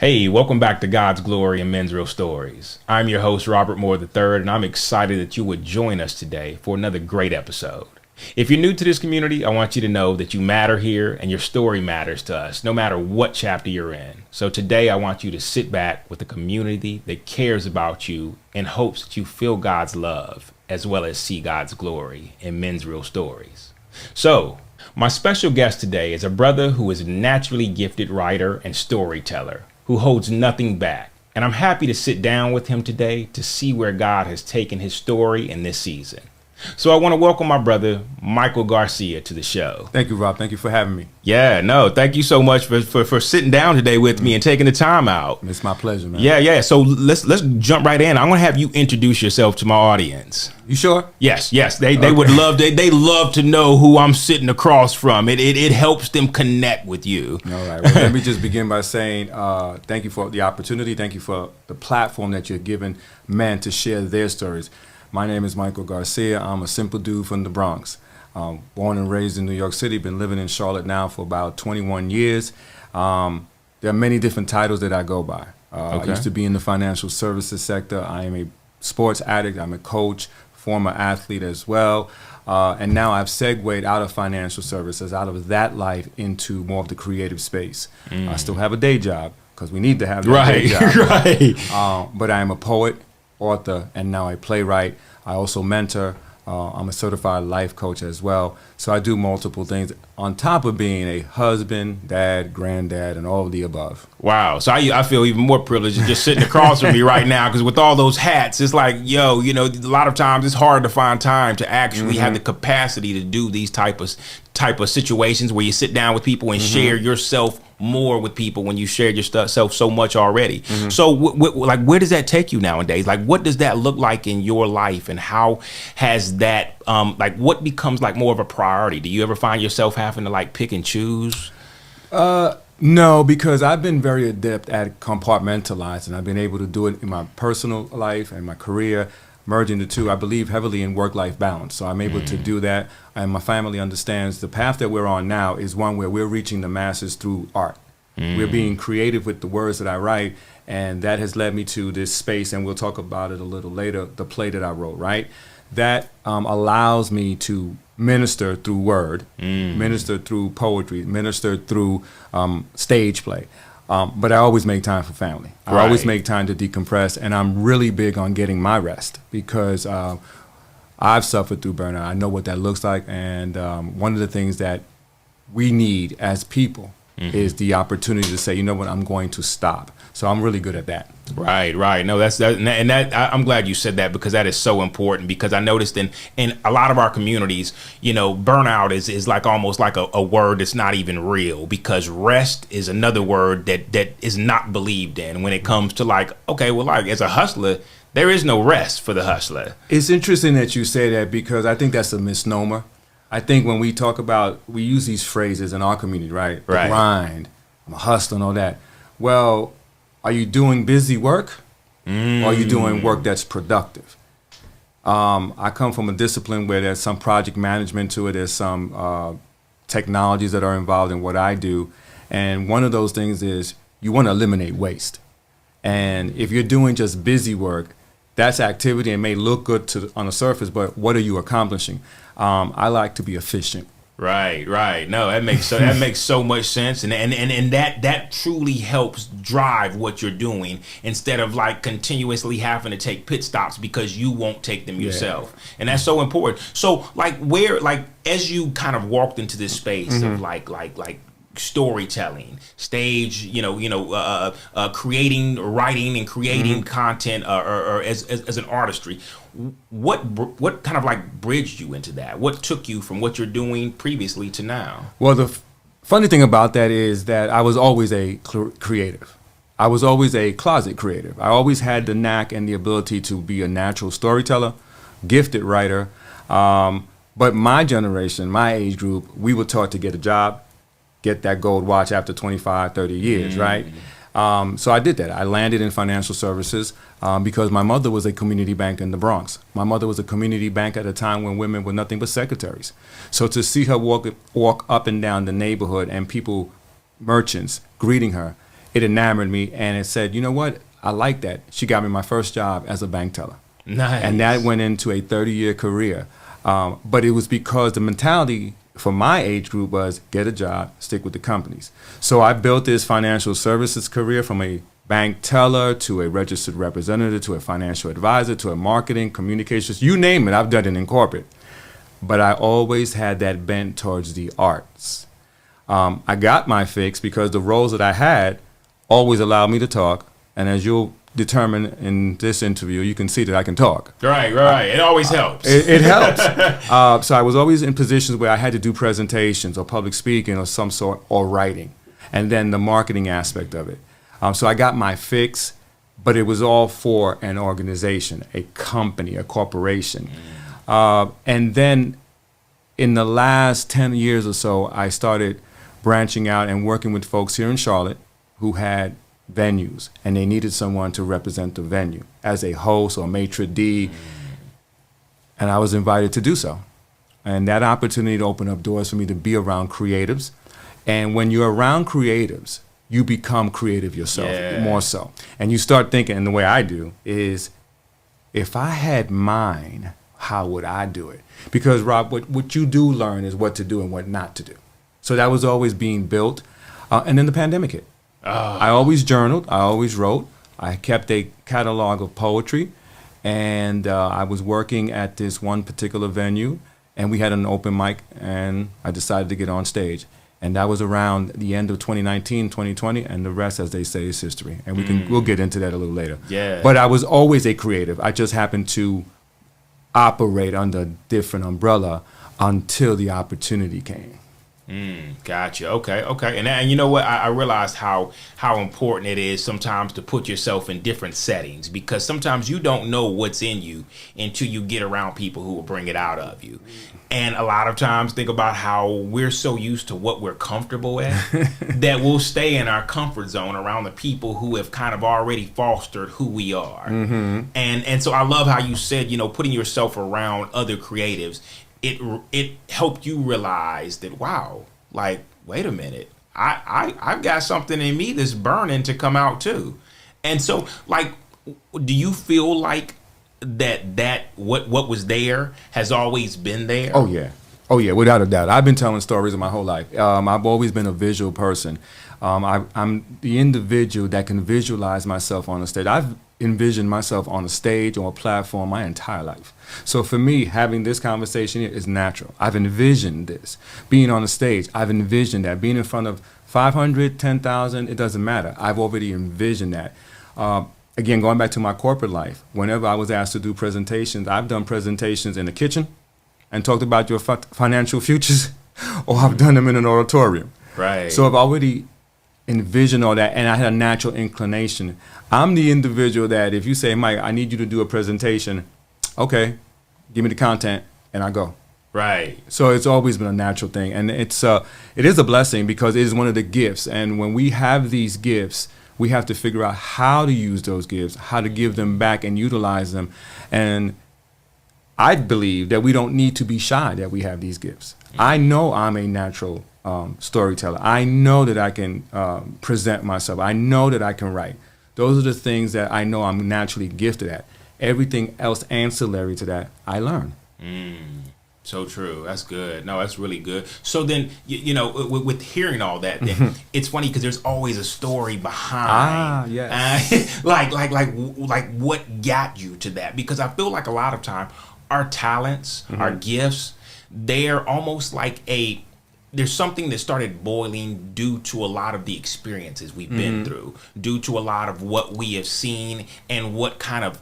Hey, welcome back to God's Glory and Men's Real Stories. I'm your host, Robert Moore III, and I'm excited that you would join us today for another great episode. If you're new to this community, I want you to know that you matter here and your story matters to us, no matter what chapter you're in. So today, I want you to sit back with a community that cares about you in hopes that you feel God's love, as well as see God's glory in Men's Real Stories. So, my special guest today is a brother who is a naturally gifted writer and storyteller, who holds nothing back. And I'm happy to sit down with him today to see where God has taken his story in this season. So I want to welcome my brother, Michael Garcia, to the show. Thank you, Rob. Thank you for having me. Yeah, no, thank you so much for sitting down today with me and taking the time out. It's my pleasure, man. Yeah. So let's jump right in. I'm going to have you introduce yourself to my audience. You sure? Yes. They would love they love to know who I'm sitting across from. It helps them connect with you. All right. Well, let me just begin by saying thank you for the opportunity. Thank you for the platform that you're giving men to share their stories. My name is Michael Garcia. I'm a simple dude from the Bronx. Born and raised in New York City. Been living in Charlotte now for about 21 years. There are many different titles that I go by. I used to be in the financial services sector. I am a sports addict. I'm a coach, former athlete as well. And now I've segued out of financial services, out of that life, into more of the creative space. I still have a day job because we need to have that day job. Right. But I am a poet, author, and now a playwright. I also mentor. I'm a certified life coach as well. So I do multiple things on top of being a husband, dad, granddad, and all of the above. Wow. So I feel even more privileged just sitting across from me right now, because with all those hats, it's like, a lot of times it's hard to find time to actually have the capacity to do these type of situations where you sit down with people and share yourself more with people when you shared yourself so much already. So where does that take you nowadays? Like, what does that look like in your life, and how has that what becomes like more of a priority? Do you ever find yourself having to like pick and choose? No, because I've been very adept at compartmentalizing. I've been able to do it in my personal life and my career, merging the two. I believe heavily in work-life balance, so I'm able to do that, and my family understands the path that we're on now is one where we're reaching the masses through art. We're being creative with the words that I write, and that has led me to this space, and we'll talk about it a little later, the play that I wrote, right? That allows me to minister through word, minister through poetry, minister through stage play. But I always make time for family. I always make time to decompress, and I'm really big on getting my rest because I've suffered through burnout. I know what that looks like, and one of the things that we need as people is the opportunity to say, you know what, I'm going to stop. So I'm really good at that. Right. No, I'm glad you said that, because that is so important, because I noticed in a lot of our communities, burnout is like almost like a word that's not even real, because rest is another word that is not believed in when it comes to like as a hustler, there is no rest for the hustler. It's interesting that you say that, because I think that's a misnomer. I think when we talk about, we use these phrases in our community, right? The grind, I'm a hustler and all that. Well, are you doing busy work, or are you doing work that's productive? I come from a discipline where there's some project management to it. There's some technologies that are involved in what I do. And one of those things is you want to eliminate waste. And if you're doing just busy work, that's activity and may look good on the surface, but what are you accomplishing? I like to be efficient. Right. No, that makes so much sense, and that truly helps drive what you're doing, instead of like continuously having to take pit stops because you won't take them yourself, and that's so important. So as you kind of walked into this space of like storytelling, stage, creating, writing, and creating content, or as an artistry. What kind of like bridged you into that? What took you from what you're doing previously to now? Well, the funny thing about that is that I was always a creative. I was always a closet creative. I always had the knack and the ability to be a natural storyteller, gifted writer. But my generation, my age group, we were taught to get a job, get that gold watch after 25, 30 years, right? So I did that. I landed in financial services because my mother was a community bank in the Bronx. My mother was a community bank at a time when women were nothing but secretaries. So to see her walk up and down the neighborhood and people, merchants, greeting her, it enamored me, and it said, you know what, I like that. She got me my first job as a bank teller. Nice. And that went into a 30-year career. But it was because the mentality for my age group was get a job, stick with the companies. So I built this financial services career from a bank teller to a registered representative to a financial advisor to a marketing, communications, you name it, I've done it in corporate. But I always had that bent towards the arts. I got my fix because the roles that I had always allowed me to talk. And as you'll determine in this interview, you can see that I can talk. Right. It always helps. It helps. So I was always in positions where I had to do presentations or public speaking or some sort, or writing, and then the marketing aspect of it. So I got my fix, but it was all for an organization, a company, a corporation. And then in the last 10 years or so, I started branching out and working with folks here in Charlotte who had venues, and they needed someone to represent the venue as a host or maitre d', and I was invited to do so. And that opportunity opened up doors for me to be around creatives. And when you're around creatives, you become creative yourself, more so. And you start thinking, and the way I do is, if I had mine, how would I do it? Because, Rob, what you do learn is what to do and what not to do. So that was always being built. And then the pandemic hit. I always journaled. I always wrote. I kept a catalog of poetry. And I was working at this one particular venue, and we had an open mic, and I decided to get on stage. And that was around the end of 2019, 2020, and the rest, as they say, is history. And we'll get into that a little later. Yeah. But I was always a creative. I just happened to operate under a different umbrella until the opportunity came. Gotcha. Okay. And you know what? I realized how important it is sometimes to put yourself in different settings, because sometimes you don't know what's in you until you get around people who will bring it out of you. And a lot of times, think about how we're so used to what we're comfortable at that we'll stay in our comfort zone around the people who have kind of already fostered who we are. And so I love how you said, putting yourself around other creatives, it helped you realize that, wow, like, wait a minute, I've got something in me that's burning to come out too. And so, like, do you feel like that what was there has always been there? Oh yeah, without a doubt. I've been telling stories my whole life. I've always been a visual person. I'm the individual that can visualize myself on a stage. I've envisioned myself on a stage or a platform my entire life. So for me, having this conversation here is natural. I've envisioned this. Being on a stage, I've envisioned that. Being in front of 500, 10,000, it doesn't matter. I've already envisioned that. Again, going back to my corporate life, whenever I was asked to do presentations, I've done presentations in the kitchen and talked about your financial futures, or I've done them in an auditorium. Right. So I've already envisioned all that, and I had a natural inclination. I'm the individual that if you say, Mike, I need you to do a presentation, okay, give me the content, and I go. Right. So it's always been a natural thing, and it is a blessing because it is one of the gifts. And when we have these gifts, we have to figure out how to use those gifts, how to give them back and utilize them. And I believe that we don't need to be shy that we have these gifts. I know I'm a natural storyteller. I know that I can present myself. I know that I can write. Those are the things that I know I'm naturally gifted at. Everything else ancillary to that, I learn. So true. That's good. No, that's really good. So then, with hearing all that, then it's funny because there's always a story behind. Yes. Like what got you to that? Because I feel like a lot of time, our talents, our gifts, they're almost like there's something that started boiling due to a lot of the experiences we've been through, due to a lot of what we have seen and what kind of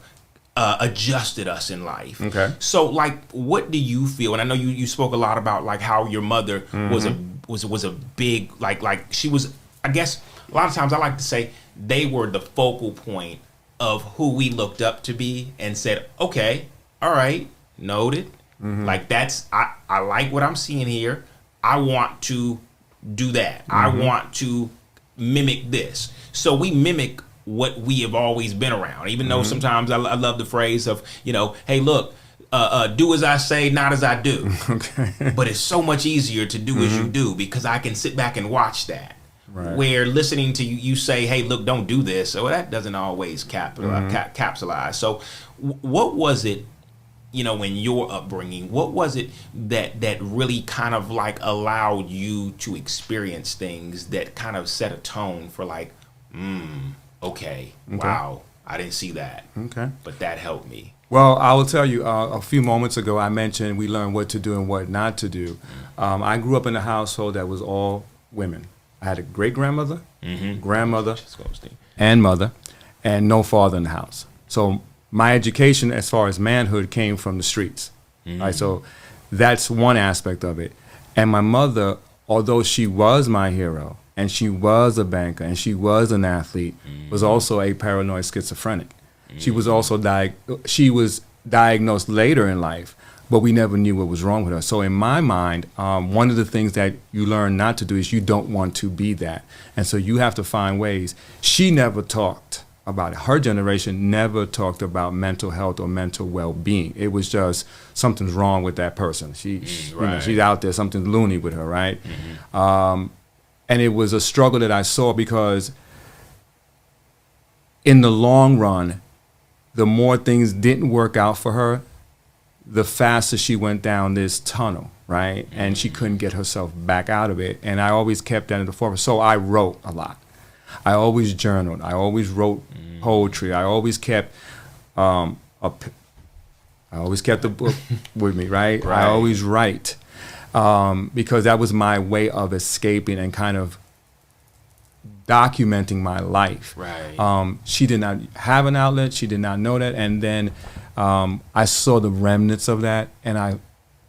adjusted us in life. Okay. So, like, what do you feel? And I know you spoke a lot about like how your mother was a big like she was. I guess a lot of times I like to say they were the focal point of who we looked up to be and said, okay, all right, noted. Like that's I like what I'm seeing here. I want to do that. I want to mimic this. So we mimic what we have always been around, even though sometimes I love the phrase of, hey, look, do as I say, not as I do. Okay. But it's so much easier to do as you do because I can sit back and watch that. Right. Where listening to you say, hey, look, don't do this. So that doesn't always capsulize. So what was it, in your upbringing, what was it that really kind of like allowed you to experience things that kind of set a tone for like, okay, wow, I didn't see that. Okay. But that helped me. Well, I will tell you, a few moments ago, I mentioned we learned what to do and what not to do. I grew up in a household that was all women. I had a great-grandmother, grandmother, and mother, and no father in the house. So my education as far as manhood came from the streets. Right? So that's one aspect of it. And my mother, although she was my hero, and she was a banker, and she was an athlete, was also a paranoid schizophrenic. She was also diagnosed later in life, but we never knew what was wrong with her. So in my mind, one of the things that you learn not to do is you don't want to be that. And so you have to find ways. She never talked about it. Her generation never talked about mental health or mental well-being. It was just something's wrong with that person. She's out there, something's loony with her, right? And it was a struggle that I saw because in the long run, the more things didn't work out for her, the faster she went down this tunnel, right? And she couldn't get herself back out of it. And I always kept that in the forefront. So I wrote a lot. I always journaled. I always wrote poetry. I always kept I always kept the book with me, right? I always write because that was my way of escaping and kind of documenting my life. Right. She did not have an outlet. She did not know that. And then I saw the remnants of that, and I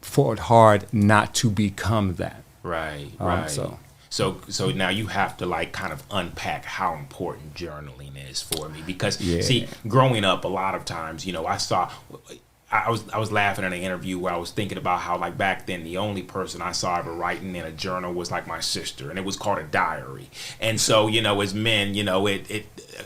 fought hard not to become that. Right. So now you have to like kind of unpack how important journaling is for me because see, growing up a lot of times, I was laughing in an interview where I was thinking about how like back then the only person I saw ever writing in a journal was like my sister, and it was called a diary. And so as men,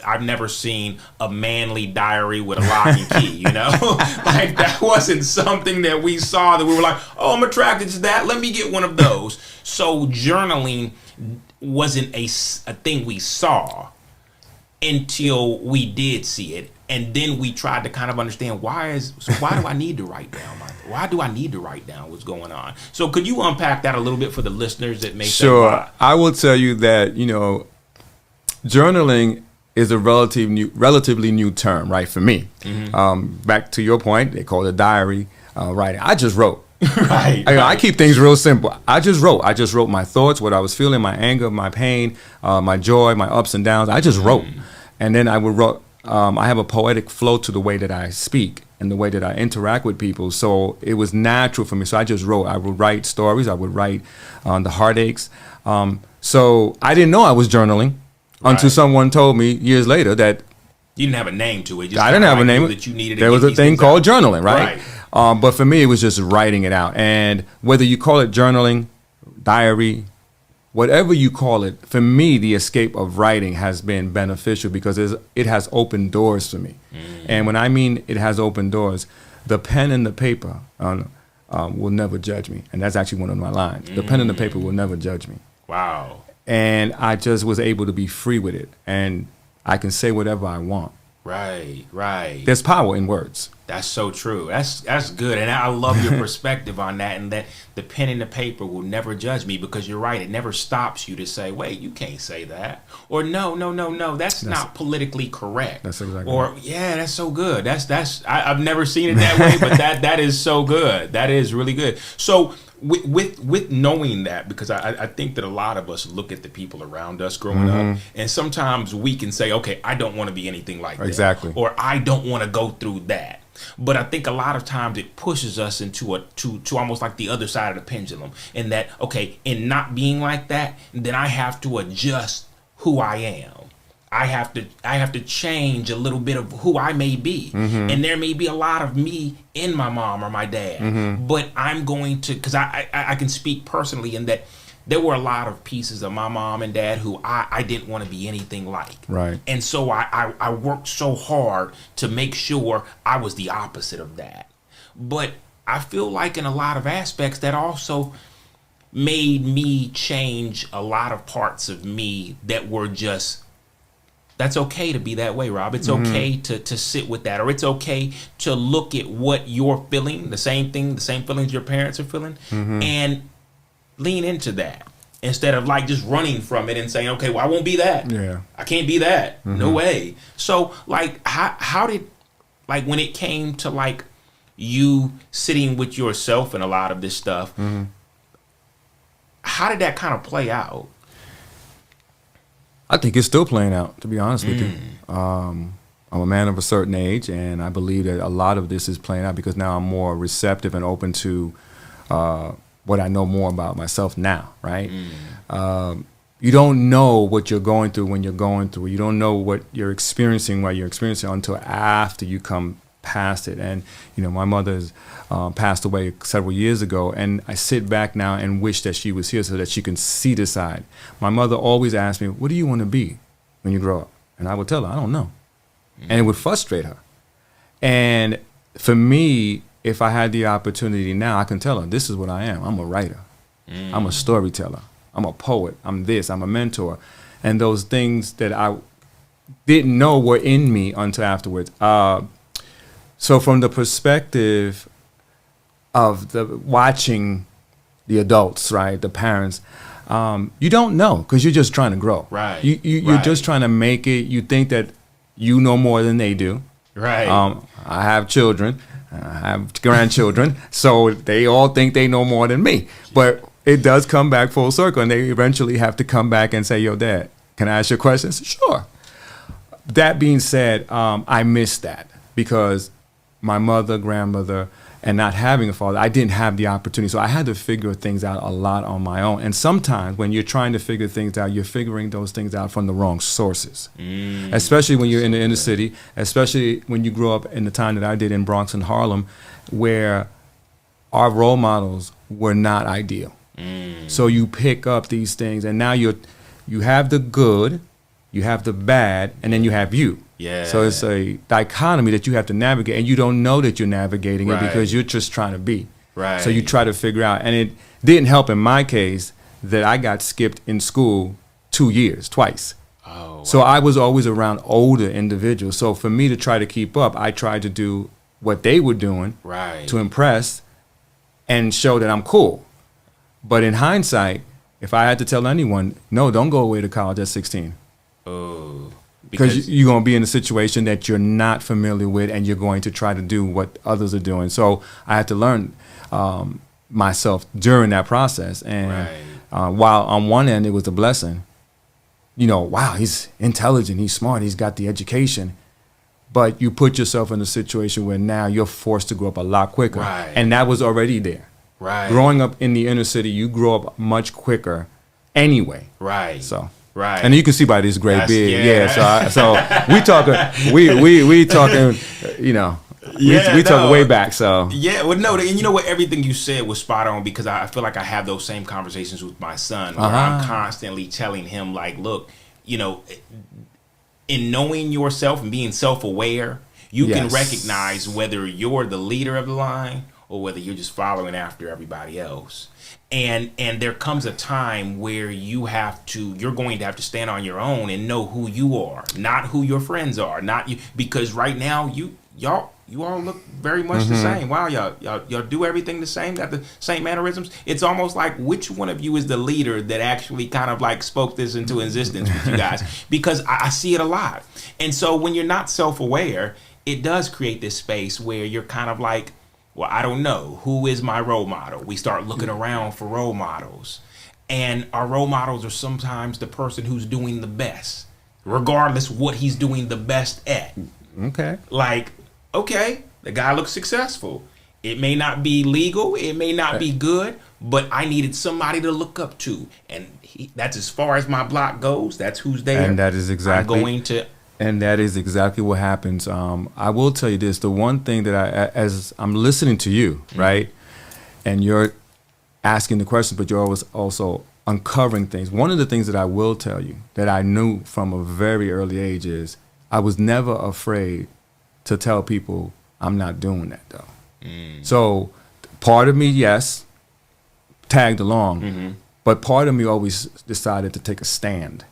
I've never seen a manly diary with a lock and key. Like that wasn't something that we saw that we were like, oh, I'm attracted to that. Let me get one of those. So journaling wasn't a thing we saw until we did see it. And then we tried to kind of understand why do I need to write down what's going on? So could you unpack that a little bit for the listeners that may say why? I will tell you that, journaling is a relatively new term, right, for me. Back to your point, they call it a diary writing. I just wrote. I keep things real simple. I just wrote my thoughts, what I was feeling, my anger, my pain, my joy, my ups and downs. I just wrote. And then I would write. I have a poetic flow to the way that I speak and the way that I interact with people. So it was natural for me. So I just wrote. I would write stories. I would write the heartaches. So I didn't know I was journaling until someone told me years later that you didn't have a name to it. I didn't have a name. That you needed. There was a thing called journaling, right? But for me, it was just writing it out. And whether you call it journaling, diary, whatever you call it, for me, the escape of writing has been beneficial because it has opened doors for me. And when I mean it has opened doors, the pen and the paper will never judge me. And that's actually one of my lines. The pen and the paper will never judge me. Wow. And I just was able to be free with it. And I can say whatever I want. Right. There's power in words. That's so true. That's good. And I love your perspective on that, and that the pen and the paper will never judge me because you're right. It never stops you to say, wait, you can't say that. Or no, that's not politically correct. That's exactly Or, right. yeah, that's so good. I've never seen it that way, but that is so good. That is really good. So with knowing that, because I think that a lot of us look at the people around us growing up, and sometimes we can say, okay, I don't want to be anything like that. Exactly. Or I don't want to go through that. But I think a lot of times it pushes us into to almost like the other side of the pendulum, in that, okay, in not being like that, then I have to adjust who I am. I have to change a little bit of who I may be. And there may be a lot of me in my mom or my dad, but I'm going to, because I can speak personally in that there were a lot of pieces of my mom and dad who I didn't want to be anything like. Right. And so I worked so hard to make sure I was the opposite of that. But I feel like in a lot of aspects that also made me change a lot of parts of me that were just, that's okay to be that way, Rob. It's okay to sit with that, or it's okay to look at what you're feeling, the same feelings your parents are feeling, and lean into that instead of like just running from it and saying, okay, well, I won't be that. Yeah. I can't be that. No way. So like, how did, like when it came to like you sitting with yourself and a lot of this stuff, how did that kind of play out? I think it's still playing out, to be honest with you. I'm a man of a certain age, and I believe that a lot of this is playing out because now I'm more receptive and open to what I know more about myself now, right? You don't know what you're going through when you're going through. You don't know what you're experiencing while you're experiencing until after you come past it. And, you know, my mother's passed away several years ago, and I sit back now and wish that she was here so that she can see this side. My mother always asked me, what do you want to be when you grow up? And I would tell her, I don't know. And it would frustrate her. And for me, if I had the opportunity now, I can tell her, this is what I am. I'm a writer. I'm a storyteller. I'm a poet. I'm this. I'm a mentor. And those things that I didn't know were in me until afterwards. So from the perspective of the watching the adults, right, the parents, you don't know because you're just trying to grow. Right. You're just trying to make it. You think that you know more than they do. Right. I have children. I have grandchildren. So they all think they know more than me. But it does come back full circle, and they eventually have to come back and say, yo, Dad, can I ask you questions? Sure. That being said, I miss that because my mother, grandmother, and not having a father, I didn't have the opportunity. So I had to figure things out a lot on my own. And sometimes when you're trying to figure things out, you're figuring those things out from the wrong sources, especially when you're in the inner city, especially when you grow up in the time that I did in Bronx and Harlem, where our role models were not ideal. So you pick up these things, and now you have the good, you have the bad, and then you have you. Yeah. So it's a dichotomy that you have to navigate, and you don't know that you're navigating it because you're just trying to be. Right. So you try to figure out, and it didn't help in my case that I got skipped in school 2 years, twice. Oh. Wow. So I was always around older individuals. So for me to try to keep up, I tried to do what they were doing to impress and show that I'm cool. But in hindsight, if I had to tell anyone, no, don't go away to college at 16. Oh. Because you're going to be in a situation that you're not familiar with, and you're going to try to do what others are doing. So I had to learn myself during that process. And while on one end it was a blessing, you know, wow, he's intelligent, he's smart, he's got the education. But you put yourself in a situation where now you're forced to grow up a lot quicker. And that was already there. Growing up in the inner city, you grow up much quicker anyway. So. And you can see by this great beard. So we talking, we talking, you know, we talking way back. So well, no, and you know what? Everything you said was spot on because I feel like I have those same conversations with my son where I'm constantly telling him, like, look, you know, in knowing yourself and being self-aware, you can recognize whether you're the leader of the line or whether you're just following after everybody else. And there comes a time where you're going to have to stand on your own and know who you are, not who your friends are, not you, because right now y'all all look very much the same. Wow, y'all do everything the same, got the same mannerisms. It's almost like which one of you is the leader that actually kind of like spoke this into existence with you guys, because I see it a lot. And so when you're not self-aware, it does create this space where you're kind of like, well, I don't know. Who is my role model? We start looking around for role models. And our role models are sometimes the person who's doing the best, regardless what he's doing the best at. Like, okay, the guy looks successful. It may not be legal. It may not be good, but I needed somebody to look up to. And that's as far as my block goes. That's who's there. And that is exactly. I'm going to... And that is exactly what happens. I will tell you this, the one thing that as I'm listening to you, right, and you're asking the questions, but you're always also uncovering things. One of the things that I will tell you that I knew from a very early age is I was never afraid to tell people I'm not doing that, though. So part of me, yes, tagged along. But part of me always decided to take a stand.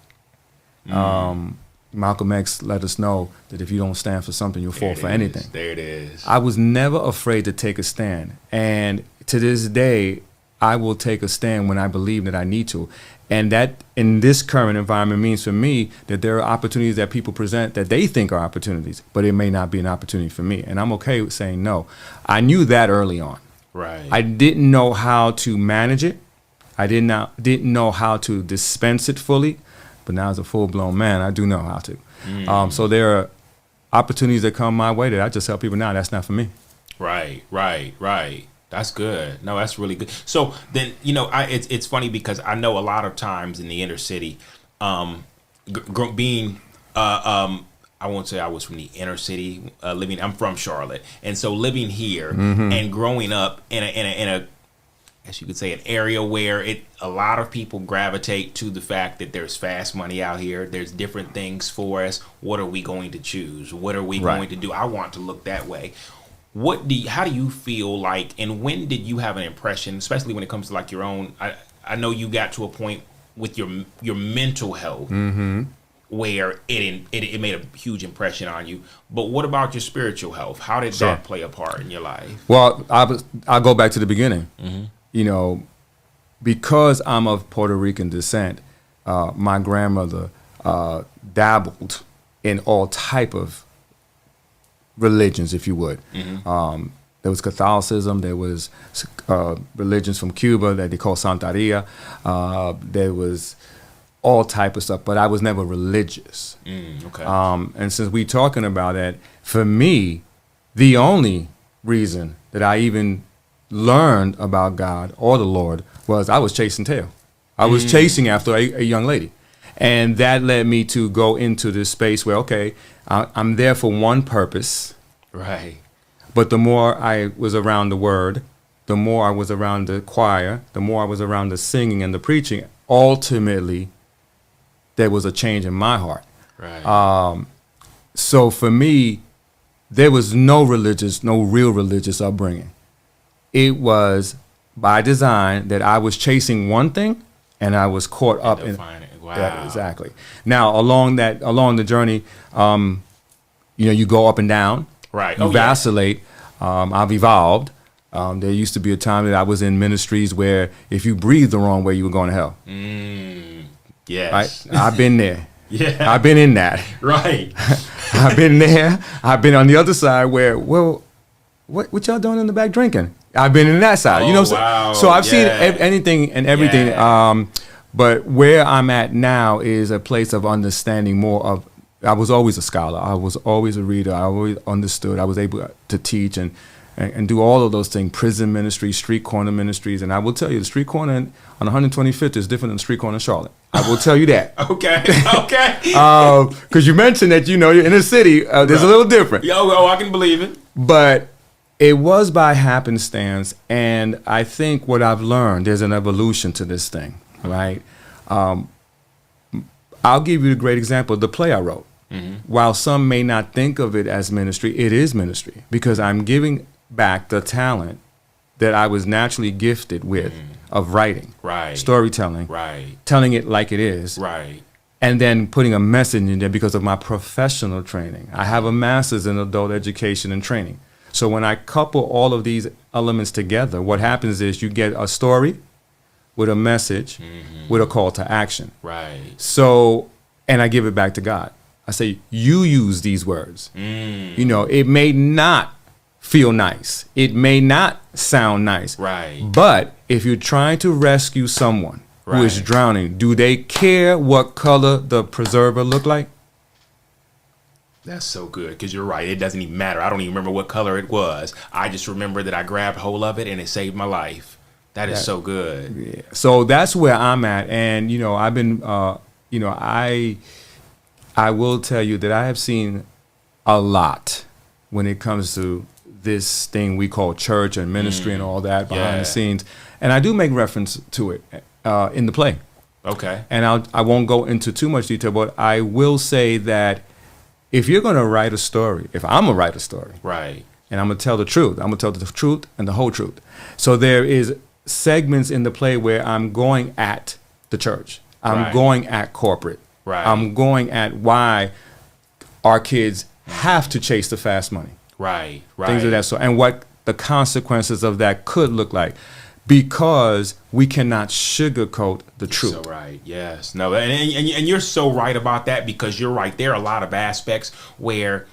Malcolm X let us know that if you don't stand for something, you'll fall for anything. There it is. I was never afraid to take a stand. And to this day, I will take a stand when I believe that I need to. And that in this current environment means for me that there are opportunities that people present that they think are opportunities, but it may not be an opportunity for me. And I'm okay with saying no. I knew that early on. Right. I didn't know how to manage it. I didn't know how to dispense it fully. But now as a full-blown man, I do know how to. So there are opportunities that come my way that I just tell people, nah, that's not for me. Right. That's good. No, that's really good. So then, it's funny because I know a lot of times in the inner city, being, I won't say I was from the inner city, I'm from Charlotte. And so living here and growing up in a as you could say, an area where a lot of people gravitate to the fact that there's fast money out here. There's different things for us. What are we going to choose? What are we going to do? I want to look that way. How do you feel like, and when did you have an impression, especially when it comes to like your own, I know you got to a point with your mental health where it made a huge impression on you. But what about your spiritual health? How did that play a part in your life? Well, I'll go back to the beginning. Because I'm of Puerto Rican descent, my grandmother dabbled in all type of religions, if you would. There was Catholicism. There was religions from Cuba that they call Santeria. There was all type of stuff, but I was never religious. Okay. And since we're talking about that, for me, the only reason that I even learned about God or the Lord was I was chasing tail. I was chasing after a young lady. And that led me to go into this space where, okay, I'm there for one purpose. Right. But the more I was around the word, the more I was around the choir, the more I was around the singing and the preaching, ultimately, there was a change in my heart. Right. So for me, there was no real religious upbringing. It was by design that I was chasing one thing and I was caught up in it. Wow. Yeah, exactly. Now, along the journey, you go up and down. Right. You vacillate. I've evolved. There used to be a time that I was in ministries where if you breathed the wrong way, you were going to hell. Right? Yes. I've been there. Yeah. I've been in that. Right. I've been there. I've been on the other side where, well, what y'all doing in the back drinking? I've been in that side. You know what I'm saying? So I've seen anything and everything. Yeah. But where I'm at now is a place of understanding more of, I was always a scholar. I was always a reader. I always understood. I was able to teach and do all of those things, prison ministry, street corner ministries. And I will tell you, the street corner on 125th is different than the street corner in Charlotte. I will tell you that. Okay. Because you mentioned that, you're in the city, there's a little different. I can believe it. But it was by happenstance. And I think what I've learned, there's an evolution to this thing, right? I'll give you a great example, the play I wrote. While some may not think of it as ministry, it is ministry because I'm giving back the talent that I was naturally gifted with of writing, right, storytelling, right, telling it like it is, right, and then putting a message in there because of my professional training. I have a master's in adult education and training. So when I couple all of these elements together, what happens is you get a story with a message, with a call to action. Right. So, and I give it back to God. I say, you use these words. It may not feel nice. It may not sound nice. Right. But if you're trying to rescue someone who is drowning, do they care what color the preserver look like? That's so good because you're right. It doesn't even matter. I don't even remember what color it was. I just remember that I grabbed hold of it and it saved my life. That is so good. Yeah. So that's where I'm at. And, I've been, I will tell you that I have seen a lot when it comes to this thing we call church and ministry and all that behind the scenes. And I do make reference to it in the play. Okay. And I won't go into too much detail, but I will say that if you're going to write a story, if I'm going to write a story, right, and I'm going to tell the truth, I'm going to tell the truth and the whole truth. So there is segments in the play where I'm going at the church. I'm Right. going at corporate. Right. I'm going at why our kids have to chase the fast money. Right. Right. Things of that sort, and what the consequences of that could look like, because we cannot sugarcoat the truth. So right, yes, no, and you're so right about that, because you're right. There are a lot of aspects where,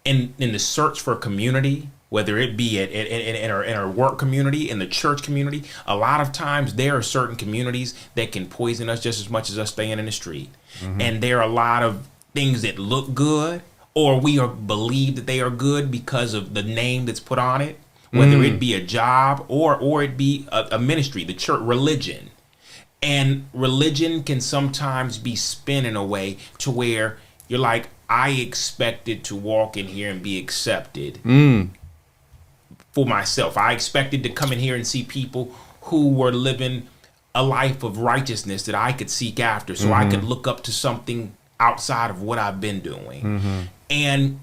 in the search for community, whether it be in our work community, in the church community, a lot of times there are certain communities that can poison us just as much as us staying in the street, and there are a lot of things that look good, or we believe that they are good because of the name that's put on it. Whether it be a job or it be a ministry, the church, religion. And religion can sometimes be spun in a way to where you're like, I expected to walk in here and be accepted for myself. I expected to come in here and see people who were living a life of righteousness that I could seek after, so I could look up to something outside of what I've been doing. And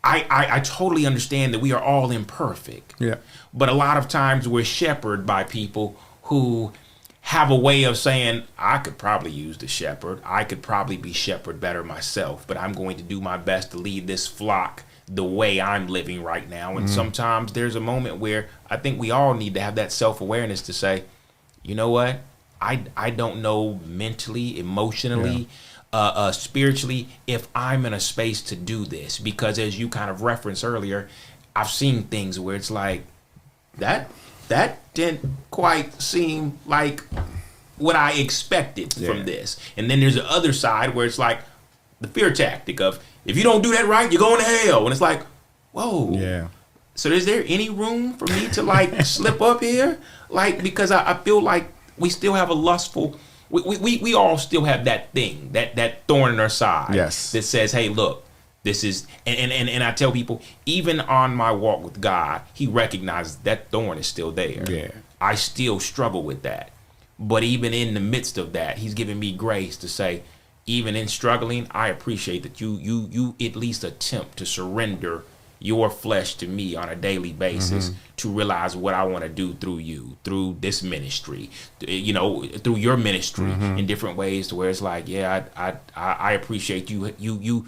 I totally understand that we are all imperfect. Yeah. But a lot of times we're shepherded by people who have a way of saying, I could probably use the shepherd. I could probably be shepherd better myself, but I'm going to do my best to lead this flock the way I'm living right now. And sometimes there's a moment where I think we all need to have that self-awareness to say, you know what? I don't know mentally, emotionally, spiritually, if I'm in a space to do this, because as you kind of referenced earlier, I've seen things where it's like that didn't quite seem like what I expected from this. And then there's the other side where it's like the fear tactic of, if you don't do that right, you're going to hell. And it's like, whoa. Yeah. So is there any room for me to like slip up here? Like, because I feel like we still have a lustful, we all still have that thing, that thorn in our side. Yes. That says, hey, look, this is, and I tell people, even on my walk with God, he recognizes that thorn is still there. Yeah. I still struggle with that. But even in the midst of that, he's giving me grace to say, even in struggling, I appreciate that you at least attempt to surrender your flesh to me on a daily basis to realize what I want to do through you, through this ministry, you know, through your ministry in different ways, to where it's like, yeah, I appreciate you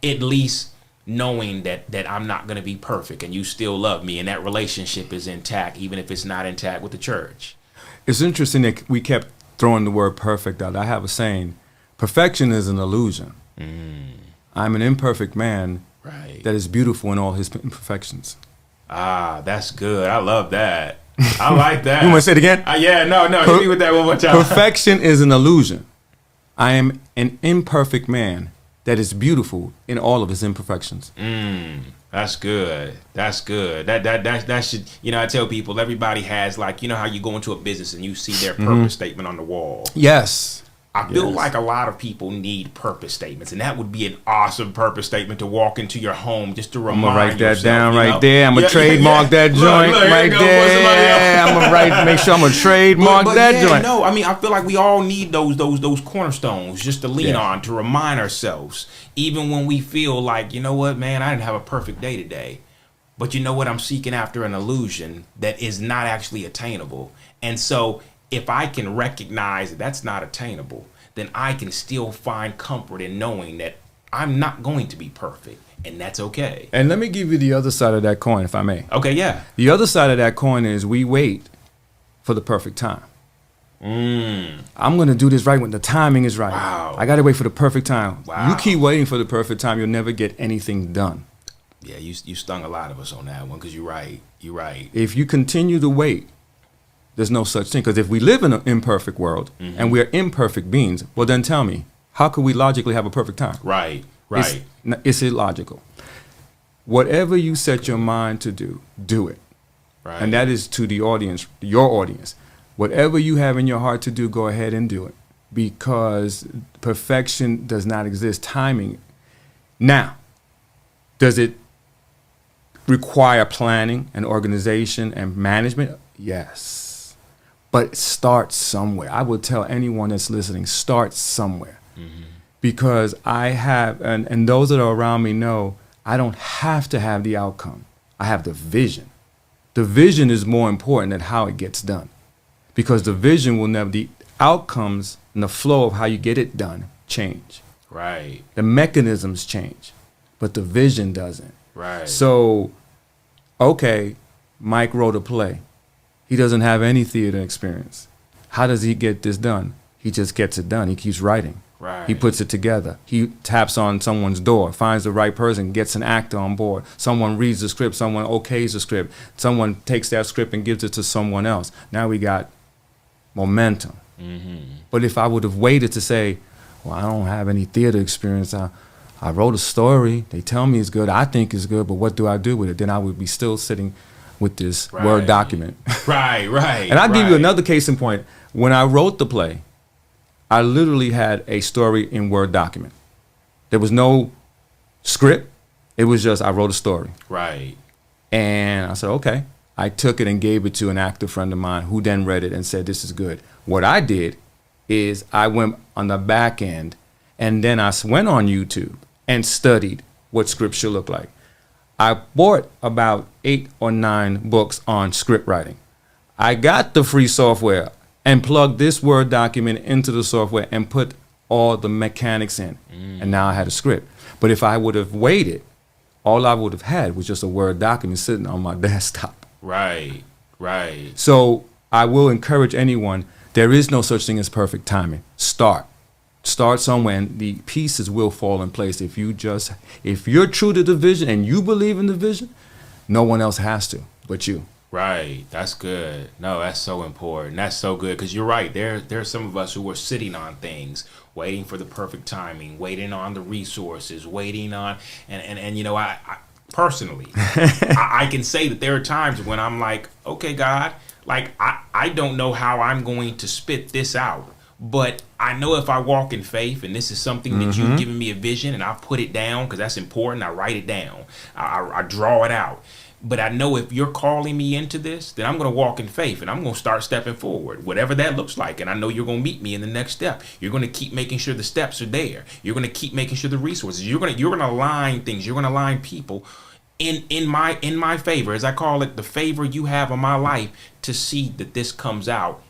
at least knowing that I'm not going to be perfect and you still love me, and that relationship is intact, even if it's not intact with the church. It's interesting that we kept throwing the word perfect out. I have a saying, perfection is an illusion. I'm an imperfect man that is beautiful in all his imperfections. Ah, that's good. I love that. I like that. You want to say it again? Yeah, no, hit me with that one more time. Perfection is an illusion. I am an imperfect man that is beautiful in all of his imperfections. That's good. That's good. That should, you know, I tell people, everybody has, like, you know how you go into a business and you see their purpose statement on the wall. Yes. I feel like a lot of people need purpose statements, and that would be an awesome purpose statement to walk into your home just to remind yourself. I'm gonna write that down right there. I'm gonna trademark that joint right there. I'm gonna make sure I'm gonna trademark that joint. No, I mean, I feel like we all need those cornerstones just to lean on, to remind ourselves, even when we feel like, you know what, man, I didn't have a perfect day today, but you know what, I'm seeking after an illusion that is not actually attainable. And so if I can recognize that that's not attainable, then I can still find comfort in knowing that I'm not going to be perfect, and that's okay. And let me give you the other side of that coin, if I may. Okay, yeah. The other side of that coin is we wait for the perfect time. I'm going to do this right when the timing is right. Wow. I got to wait for the perfect time. Wow. You keep waiting for the perfect time, you'll never get anything done. Yeah, you stung a lot of us on that one, because you're right. You're right. If you continue to wait, there's no such thing. Because if we live in an imperfect world and we're imperfect beings, well, then tell me, how could we logically have a perfect time? Right. It's illogical. Whatever you set your mind to do, do it. Right. And that is to the audience, your audience. Whatever you have in your heart to do, go ahead and do it. Because perfection does not exist. Timing. Now, does it require planning and organization and management? Yes. But start somewhere. I would tell anyone that's listening, start somewhere. Because I have, and those that are around me know, I don't have to have the outcome. I have the vision. The vision is more important than how it gets done. because the vision will never, the outcomes and the flow of how you get it done change. Right. The mechanisms change, but the vision doesn't. Right. So, okay, Mike wrote a play. He doesn't have any theater experience. How does he get this done? He just gets it done. He keeps writing. Right. He puts it together. He taps on someone's door, finds the right person, gets an actor on board. Someone reads the script, someone okays the script. Someone takes that script and gives it to someone else. Now we got momentum. Mm-hmm. But if I would have waited to say, well, I don't have any theater experience, I wrote a story, they tell me it's good, I think it's good, but what do I do with it? Then I would be still sitting with this Word document. Right. And I'll give you another case in point. When I wrote the play, I literally had a story in Word document. There was no script. It was just, I wrote a story. Right. And I said, okay. I took it and gave it to an actor friend of mine who then read it and said, this is good. What I did is I went on the back end and then I went on YouTube and studied what script should look like. I bought about 8 or 9 books on script writing. I got the free software and plugged this Word document into the software and put all the mechanics in. And now I had a script. But if I would have waited, all I would have had was just a Word document sitting on my desktop. Right. So I will encourage anyone, there is no such thing as perfect timing. Start somewhere and the pieces will fall in place. If you're true to the vision and you believe in the vision, no one else has to but you. Right. That's good. No, that's so important. That's so good because you're right. There's some of us who are sitting on things, waiting for the perfect timing, waiting on the resources, waiting on, and you know, I personally, I can say that there are times when I'm like, okay, God, like I don't know how I'm going to spit this out, but I know if I walk in faith and this is something that you've given me a vision and I put it down because that's important. I write it down. I draw it out. But I know if you're calling me into this, then I'm going to walk in faith and I'm going to start stepping forward, whatever that looks like. And I know you're going to meet me in the next step. You're going to keep making sure the steps are there. You're going to keep making sure the resources. You're going to align things. You're going to align people in my favor, as I call it, the favor you have on my life to see that this comes out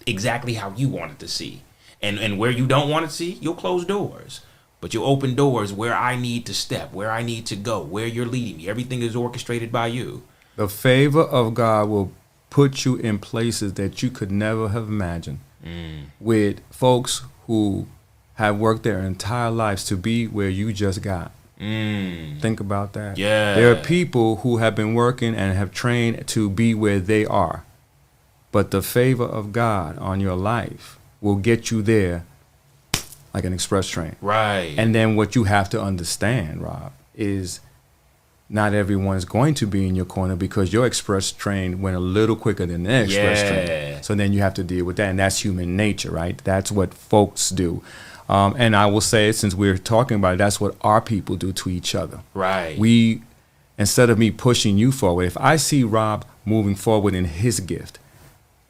exactly how you want it to see. And where you don't want it to see, you'll close doors. But you'll open doors where I need to step, where I need to go, where you're leading me. Everything is orchestrated by you. The favor of God will put you in places that you could never have imagined with folks who have worked their entire lives to be where you just got. Think about that. Yeah. There are people who have been working and have trained to be where they are. But the favor of God on your life will get you there like an express train. Right. And then what you have to understand, Rob, is not everyone's going to be in your corner because your express train went a little quicker than their express train. So then you have to deal with that, and that's human nature, right? That's what folks do. And I will say, since we're talking about it, that's what our people do to each other. Right. We, instead of me pushing you forward, if I see Rob moving forward in his gift,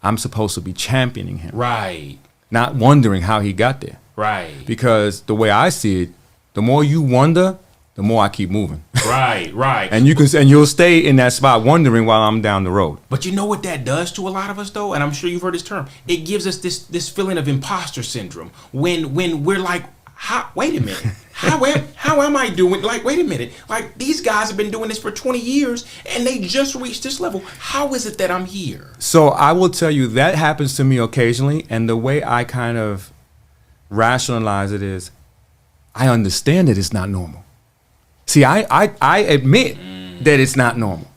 I'm supposed to be championing him. Right. Not wondering how he got there. Right. Because the way I see it, the more you wonder, the more I keep moving. Right. And you'll stay in that spot wondering while I'm down the road. But you know what that does to a lot of us, though, and I'm sure you've heard this term. It gives us this feeling of imposter syndrome when we're like, wait a minute, how am I doing? Like, wait a minute, like these guys have been doing this for 20 years and they just reached this level. How is it that I'm here? So I will tell you that happens to me occasionally, and the way I kind of rationalize it is, I understand that it's not normal. See, I admit that it's not normal.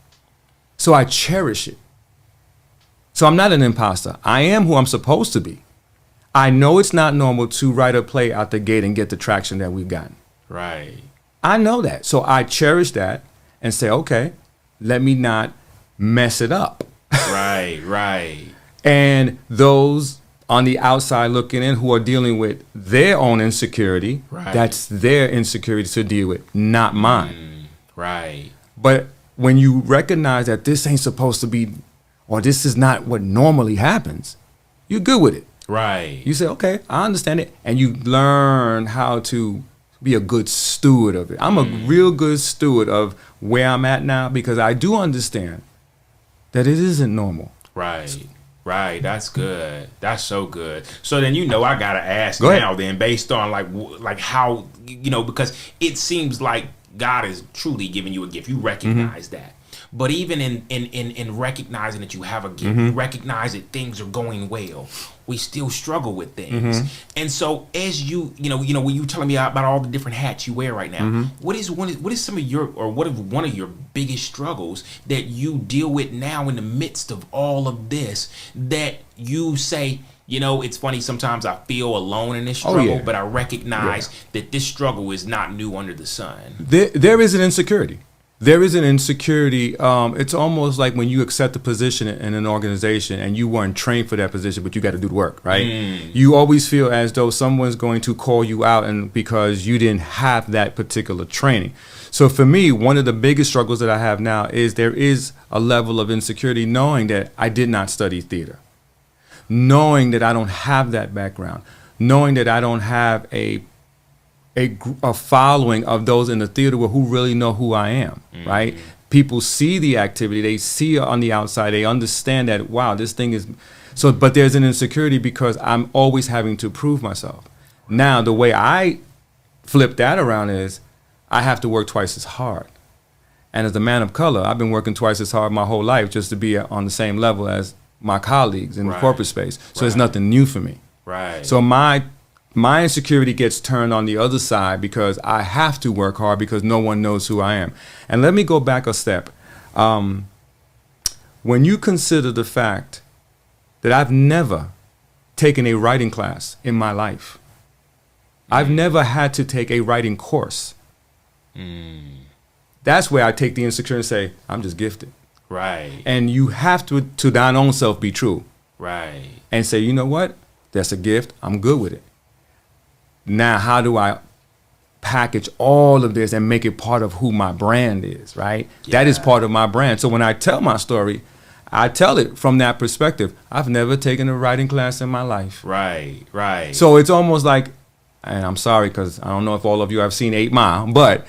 So I cherish it. So I'm not an imposter. I am who I'm supposed to be. I know it's not normal to write a play out the gate and get the traction that we've gotten. Right. I know that. So I cherish that and say, okay, let me not mess it up. Right. And those on the outside looking in who are dealing with their own insecurity, that's their insecurity to deal with, not mine. Right. But when you recognize that this ain't supposed to be, or this is not what normally happens, you're good with it. Right. You say, okay, I understand it. And you learn how to be a good steward of it. I'm a real good steward of where I'm at now because I do understand that it isn't normal. Right. Right, that's good. That's so good. So then I gotta ask Go now. ahead. Then based on like how because it seems like God is truly giving you a gift. You recognize that, but even in recognizing that you have a gift, you recognize that things are going well. We still struggle with things, and so as when you telling me about all the different hats you wear right now, what is one of your biggest struggles that you deal with now in the midst of all of this that you say, it's funny, sometimes I feel alone in this struggle, but I recognize that this struggle is not new under the sun. There is an insecurity. There is an insecurity. It's almost like when you accept a position in an organization and you weren't trained for that position, but you got to do the work, right? You always feel as though someone's going to call you out and because you didn't have that particular training. So for me, one of the biggest struggles that I have now is there is a level of insecurity knowing that I did not study theater, knowing that I don't have that background, knowing that I don't have a following of those in the theater who really know who I am, right? People see the activity, they see on the outside, they understand that, wow, this thing is so, but there's an insecurity because I'm always having to prove myself. Now, the way I flip that around is I have to work twice as hard. And as a man of color, I've been working twice as hard my whole life just to be on the same level as my colleagues in the corporate space. So it's nothing new for me. Right. So my insecurity gets turned on the other side because I have to work hard because no one knows who I am. And let me go back a step. When you consider the fact that I've never taken a writing class in my life, I've never had to take a writing course. That's where I take the insecurity and say, I'm just gifted. Right. And you have to thine own self be true. Right. And say, you know what? That's a gift. I'm good with it. Now, how do I package all of this and make it part of who my brand is, right? Yeah. That is part of my brand. So when I tell my story, I tell it from that perspective. I've never taken a writing class in my life. Right, right. So it's almost like, and I'm sorry because I don't know if all of you have seen 8 Mile, but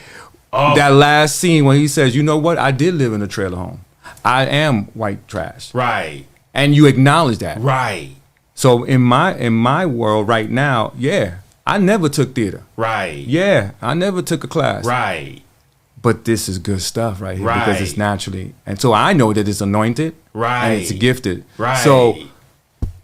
that last scene when he says, you know what? I did live in a trailer home. I am white trash. Right. And you acknowledge that. Right. So in my world right now, yeah, I never took theater. Right. Yeah, I never took a class. Right. But this is good stuff right here because it's naturally. And so I know that it's anointed. Right. And it's gifted. Right. So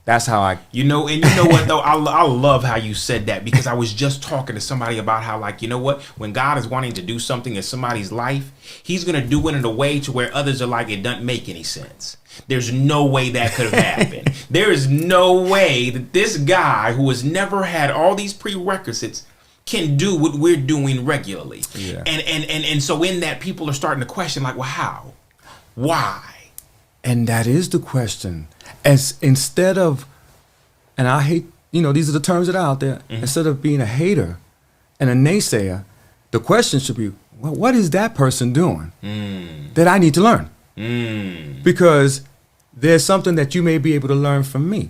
that's how I... And you know what, though? I love how you said that because I was just talking to somebody about how, like, you know what? When God is wanting to do something in somebody's life, he's going to do it in a way to where others are like, it doesn't make any sense. There's no way that could have happened. There is no way that this guy who has never had all these prerequisites can do what we're doing regularly. Yeah. And so in that, people are starting to question, like, well, how? Why? And that is the question. As instead of, and I hate, these are the terms that are out there, instead of being a hater and a naysayer, the question should be, well, what is that person doing that I need to learn? Because there's something that you may be able to learn from me.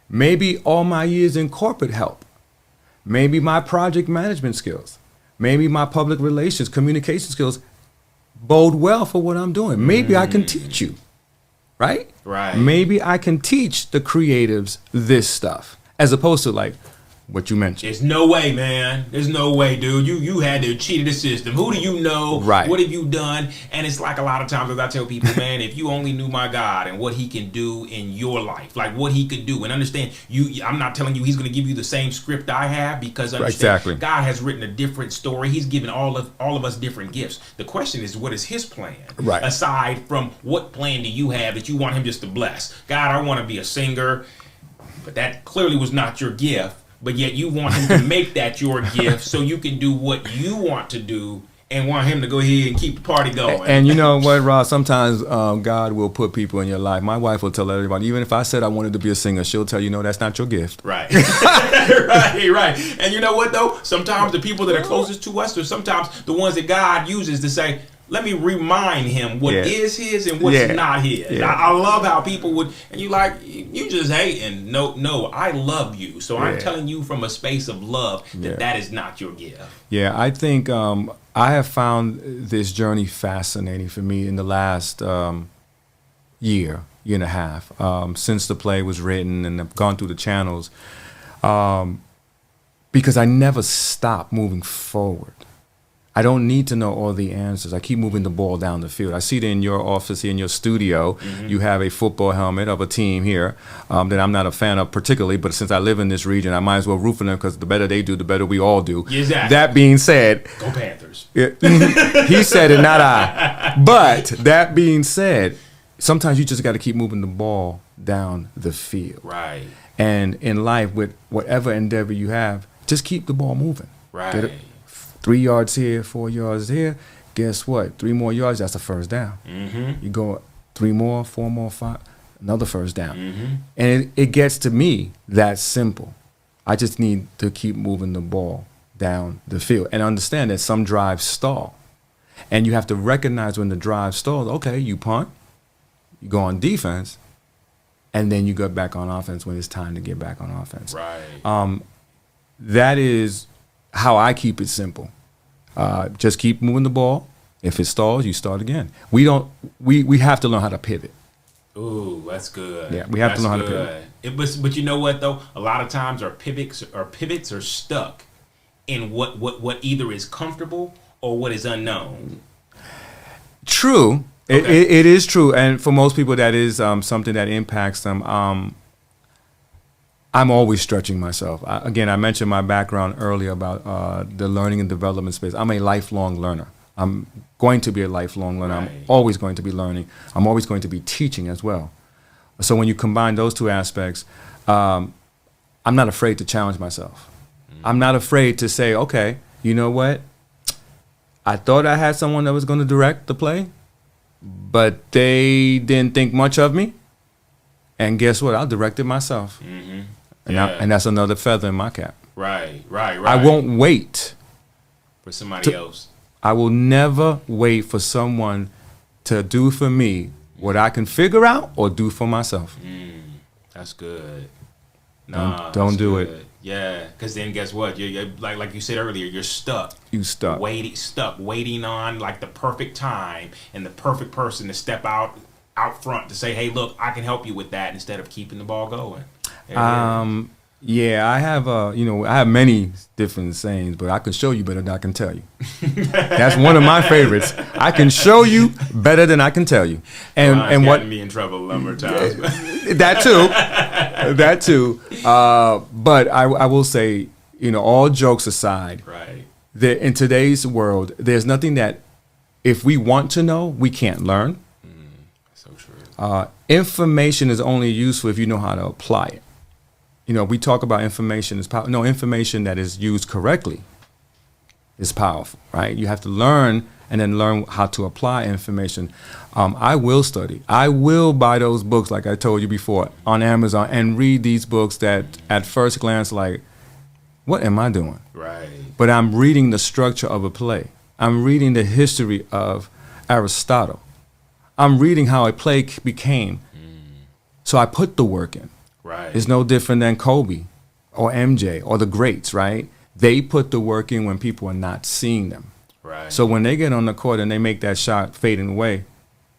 Maybe all my years in corporate help. Maybe my project management skills. Maybe my public relations, communication skills bode well for what I'm doing. Maybe I can teach you, right? Right. Maybe I can teach the creatives this stuff, as opposed to like what you mentioned. There's no way, man. There's no way, dude. You had to cheat the system. Who do you know? Right. What have you done? And it's like a lot of times as I tell people, man, if you only knew my God and what he can do in your life, like what he could do, and understand I'm not telling you he's going to give you the same script I have, because understand, exactly. God has written a different story. He's given all of us different gifts. The question is, what is his plan? Right. Aside from what plan do you have that you want him just to bless? God, I want to be a singer, but that clearly was not your gift. But yet you want him to make that your gift so you can do what you want to do and want him to go ahead and keep the party going. And you know what, Ross? Sometimes God will put people in your life. My wife will tell everybody, even if I said I wanted to be a singer, she'll tell you, no, that's not your gift. Right. right. And you know what, though? Sometimes the people that are closest to us are sometimes the ones that God uses to say, let me remind him what is his and what's not his. Yeah. I love how people would, and you like, you just hating. No, I love you. So I'm telling you from a space of love that is not your gift. Yeah, I think I have found this journey fascinating for me in the last year and a half since the play was written, and I've gone through the channels because I never stop moving forward. I don't need to know all the answers. I keep moving the ball down the field. I see it in your office, here in your studio. You have a football helmet of a team here that I'm not a fan of particularly, but since I live in this region, I might as well root for them because the better they do, the better we all do. Exactly. That being said, go Panthers. He said it, not I. But that being said, sometimes you just got to keep moving the ball down the field. Right. And in life, with whatever endeavor you have, just keep the ball moving. Right. Get it 3 yards here, 4 yards here. Guess what? 3 more yards, that's a first down. You go 3 more, 4 more, 5, another first down. And it gets to me that simple. I just need to keep moving the ball down the field and understand that some drives stall. And you have to recognize when the drive stalls, okay, you punt, you go on defense, and then you go back on offense when it's time to get back on offense. Right. That is how I keep it simple. Just keep moving the ball. If it stalls, you start again. We have to learn how to pivot. Ooh, that's good. Yeah, we have to learn how to pivot. But you know what though? A lot of times our pivots are stuck in what either is comfortable or what is unknown. True. Okay. It is true, and for most people, that is something that impacts them. I'm always stretching myself. Again, I mentioned my background earlier about the learning and development space. I'm a lifelong learner. I'm going to be a lifelong learner. Right. I'm always going to be learning. I'm always going to be teaching as well. So when you combine those two aspects, I'm not afraid to challenge myself. I'm not afraid to say, okay, you know what? I thought I had someone that was going to direct the play, but they didn't think much of me. And guess what? I'll direct it myself. And that's another feather in my cap. Right. I won't wait for somebody else. I will never wait for someone to do for me what I can figure out or do for myself. That's good. Don't do it. Yeah, because then guess what? You're like you said earlier, you're stuck. You stuck. Waiting on like the perfect time and the perfect person to step out front to say, hey, look, I can help you with that, instead of keeping the ball going. Yeah, I have many different sayings, but I can show you better than I can tell you. That's one of my favorites. I can show you better than I can tell you. And what me in trouble a number of times. that too. But I will say, all jokes aside, right. In today's world, there's nothing that if we want to know, we can't learn. So true. Information is only useful if you know how to apply it. We talk about information as power. No, information that is used correctly is powerful, right? You have to learn and then learn how to apply information. I will study. I will buy those books, like I told you before, on Amazon and read these books that at first glance, like, what am I doing? Right. But I'm reading the structure of a play. I'm reading the history of Aristotle. I'm reading how a play became. So I put the work in. Right. It's no different than Kobe or MJ or the greats, right? They put the work in when people are not seeing them. Right. So when they get on the court and they make that shot fading away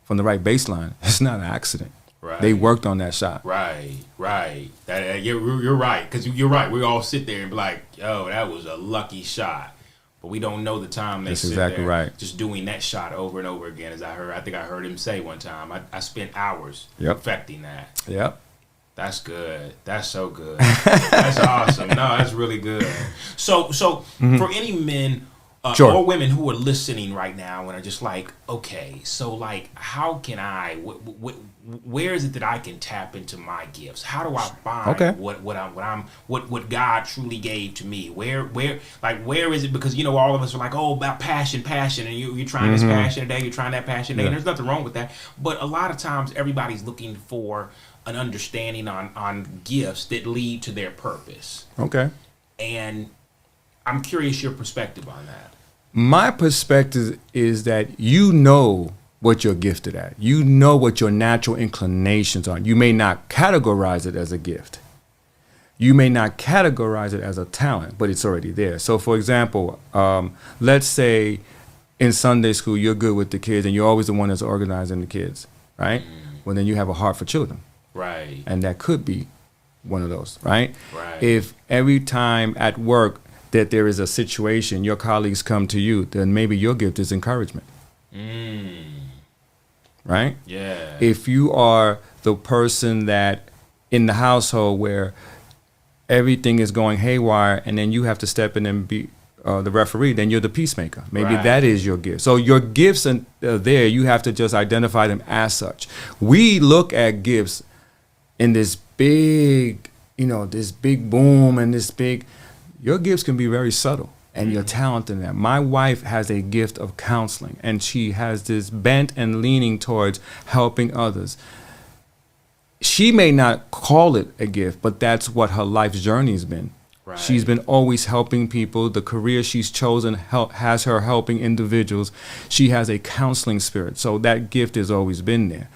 from the right baseline, it's not an accident. Right. They worked on that shot. Right. You're right, because you're right. We all sit there and be like, yo, that was a lucky shot. But we don't know the time they That's sit exactly there right. just doing that shot over and over again. As I think I heard him say one time, I spent hours perfecting that. Yep. That's good. That's so good. That's awesome. No, that's really good. So for any men Sure. or women who are listening right now and are just like, okay, so like, how can I? Where is it that I can tap into my gifts? How do I find what God truly gave to me? Where is it? Because all of us are like, oh, about passion, and you're trying this passion today, you're trying that passion today, and there's nothing wrong with that. But a lot of times, everybody's looking for an understanding on gifts that lead to their purpose. Okay. And I'm curious your perspective on that. My perspective is that you know what you're gifted at. You know what your natural inclinations are. You may not categorize it as a gift. You may not categorize it as a talent, but it's already there. So, for example, let's say in Sunday school, you're good with the kids and you're always the one that's organizing the kids, right? well, then you have a heart for children. Right. And that could be one of those, right? Right. If every time at work that there is a situation, your colleagues come to you, then maybe your gift is encouragement. Right? Yeah. If you are the person that in the household where everything is going haywire and then you have to step in and be the referee, then you're the peacemaker. Maybe Right. that is your gift. So your gifts are there. You have to just identify them as such. We look at gifts in this big, this big boom and this big. Your gifts can be very subtle, and you're talented in that. My wife has a gift of counseling, and she has this bent and leaning towards helping others. She may not call it a gift, but that's what her life's journey has been. Right. She's been always helping people. The career she's chosen has her helping individuals. She has a counseling spirit, so that gift has always been there.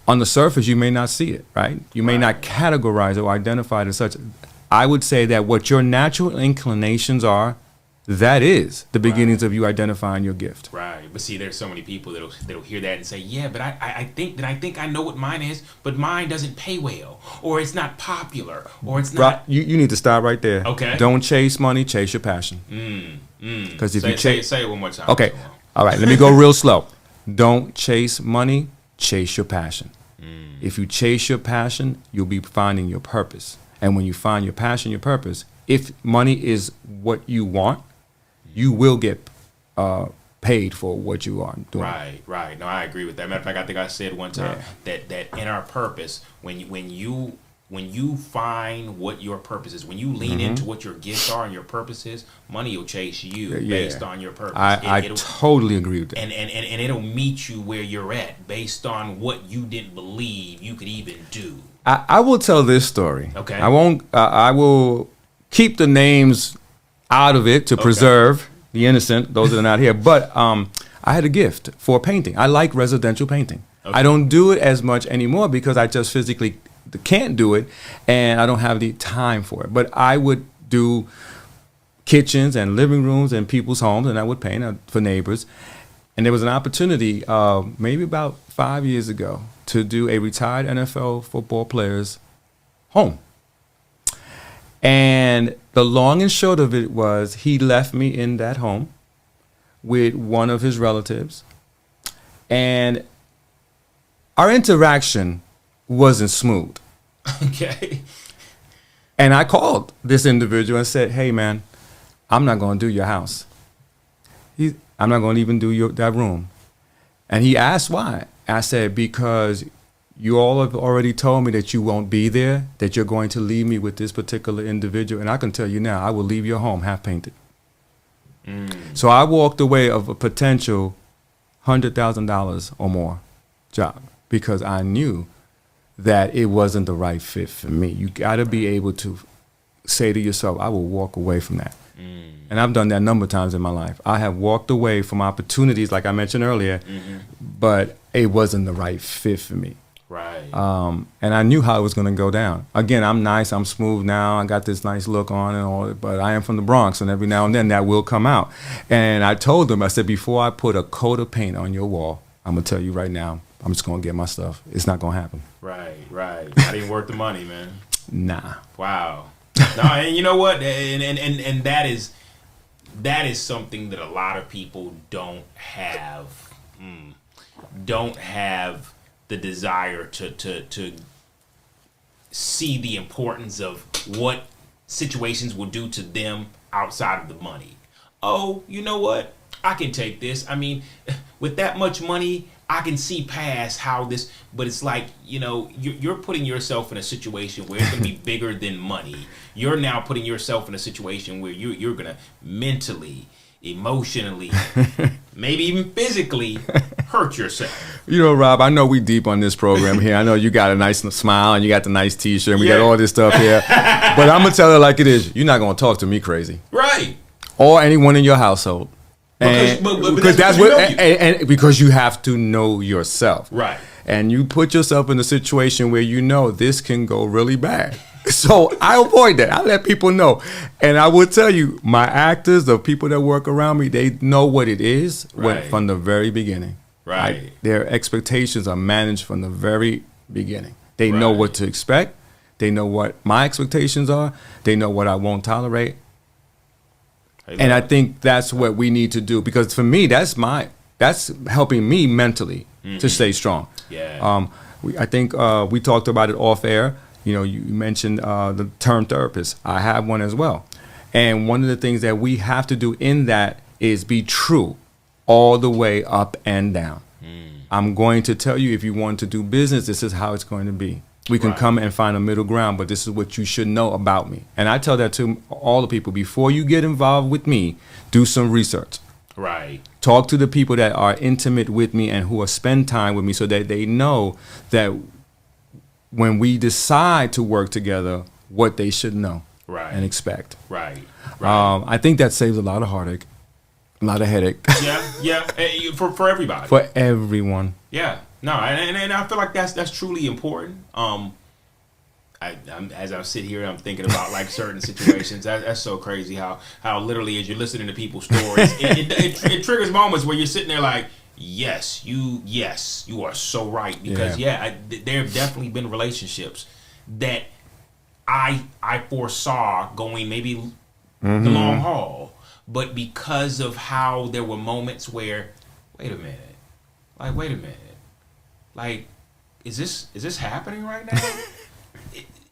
On the surface, you may not see it, right? You may not categorize it or identify it as such. I would say that what your natural inclinations are, that is the beginnings of you identifying your gift. Right. But see, there's so many people that'll hear that and say, yeah, but I think I know what mine is, but mine doesn't pay well, or it's not popular, or it's not. You need to stop right there. Okay. Don't chase money, chase your passion. Because if you chase, say it one more time. okay, all right, let me go real slow. Don't chase money, chase your passion. If you chase your passion, you'll be finding your purpose. And when you find your passion, your purpose, if money is what you want, you will get paid for what you are doing. Right. No, I agree with that. Matter of fact, I think I said one time that in our purpose, when you find what your purpose is, when you lean into what your gifts are and your purpose is, money will chase you based on your purpose. I totally agree with that. And it'll meet you where you're at based on what you didn't believe you could even do. I will tell this story. Okay. I won't. I will keep the names out of it to preserve the innocent, those that are not here. But I had a gift for painting. I like residential painting. Okay. I don't do it as much anymore because I just physically can't do it, and I don't have the time for it. But I would do kitchens and living rooms and people's homes, and I would paint for neighbors. And there was an opportunity, maybe about 5 years ago, to do a retired NFL football player's home. And the long and short of it was he left me in that home with one of his relatives. And our interaction wasn't smooth. Okay. And I called this individual and said, hey, man, I'm not going to do your house. I'm not going to even do that room. And he asked why. I said, because you all have already told me that you won't be there, that you're going to leave me with this particular individual. And I can tell you now, I will leave your home half painted. So I walked away of a potential $100,000 or more job because I knew that it wasn't the right fit for me. You got to be able to say to yourself, I will walk away from that. And I've done that a number of times in my life. I have walked away from opportunities, like I mentioned earlier, but it wasn't the right fit for me. Right. And I knew how it was going to go down. Again, I'm nice, I'm smooth now, I got this nice look on and all, but I am from the Bronx, and every now and then that will come out. And I told them, I said, before I put a coat of paint on your wall, I'm going to tell you right now, I'm just going to get my stuff. It's not going to happen. Right. Not even worth the money, man. Nah. Wow. No, and you know what? And that is something that a lot of people don't have. Don't have the desire to see the importance of what situations will do to them outside of the money. Oh, you know what? I can take this. I mean, with that much money, I can see past how this, but it's like, you're putting yourself in a situation where it's going to be bigger than money. You're now putting yourself in a situation where you're going to mentally, emotionally, maybe even physically hurt yourself. Rob, I know we deep on this program here. I know you got a nice smile and you got the nice T-shirt and we got all this stuff here. But I'm going to tell it like it is. You're not going to talk to me crazy. Right. Or anyone in your household. Because that's what, and because you have to know yourself. Right. And you put yourself in a situation where this can go really bad. So I avoid that. I let people know. And I will tell you, my actors, the people that work around me, they know what it is from the very beginning. Right. Their expectations are managed from the very beginning. They know what to expect. They know what my expectations are. They know what I won't tolerate. And I think that's what we need to do, because for me, that's helping me mentally to stay strong. Yeah. I think we talked about it off air. You know, you mentioned the term therapist. I have one as well. And one of the things that we have to do in that is be true all the way up and down. I'm going to tell you, if you want to do business, this is how it's going to be. We can come and find a middle ground, but this is what you should know about me. And I tell that to all the people. Before you get involved with me, do some research. Right. Talk to the people that are intimate with me and who are spend time with me, so that they know that when we decide to work together, what they should know and expect. Right. I think that saves a lot of heartache, a lot of headache. Yeah. For everybody. For everyone. Yeah. No, and I feel like that's truly important. As I sit here, I'm thinking about like certain situations. That's so crazy how literally, as you're listening to people's stories, it triggers moments where you're sitting there like, yes, you are so right, because there have definitely been relationships that I foresaw going maybe the long haul, but because of how there were moments where, wait a minute, like, is this happening right now?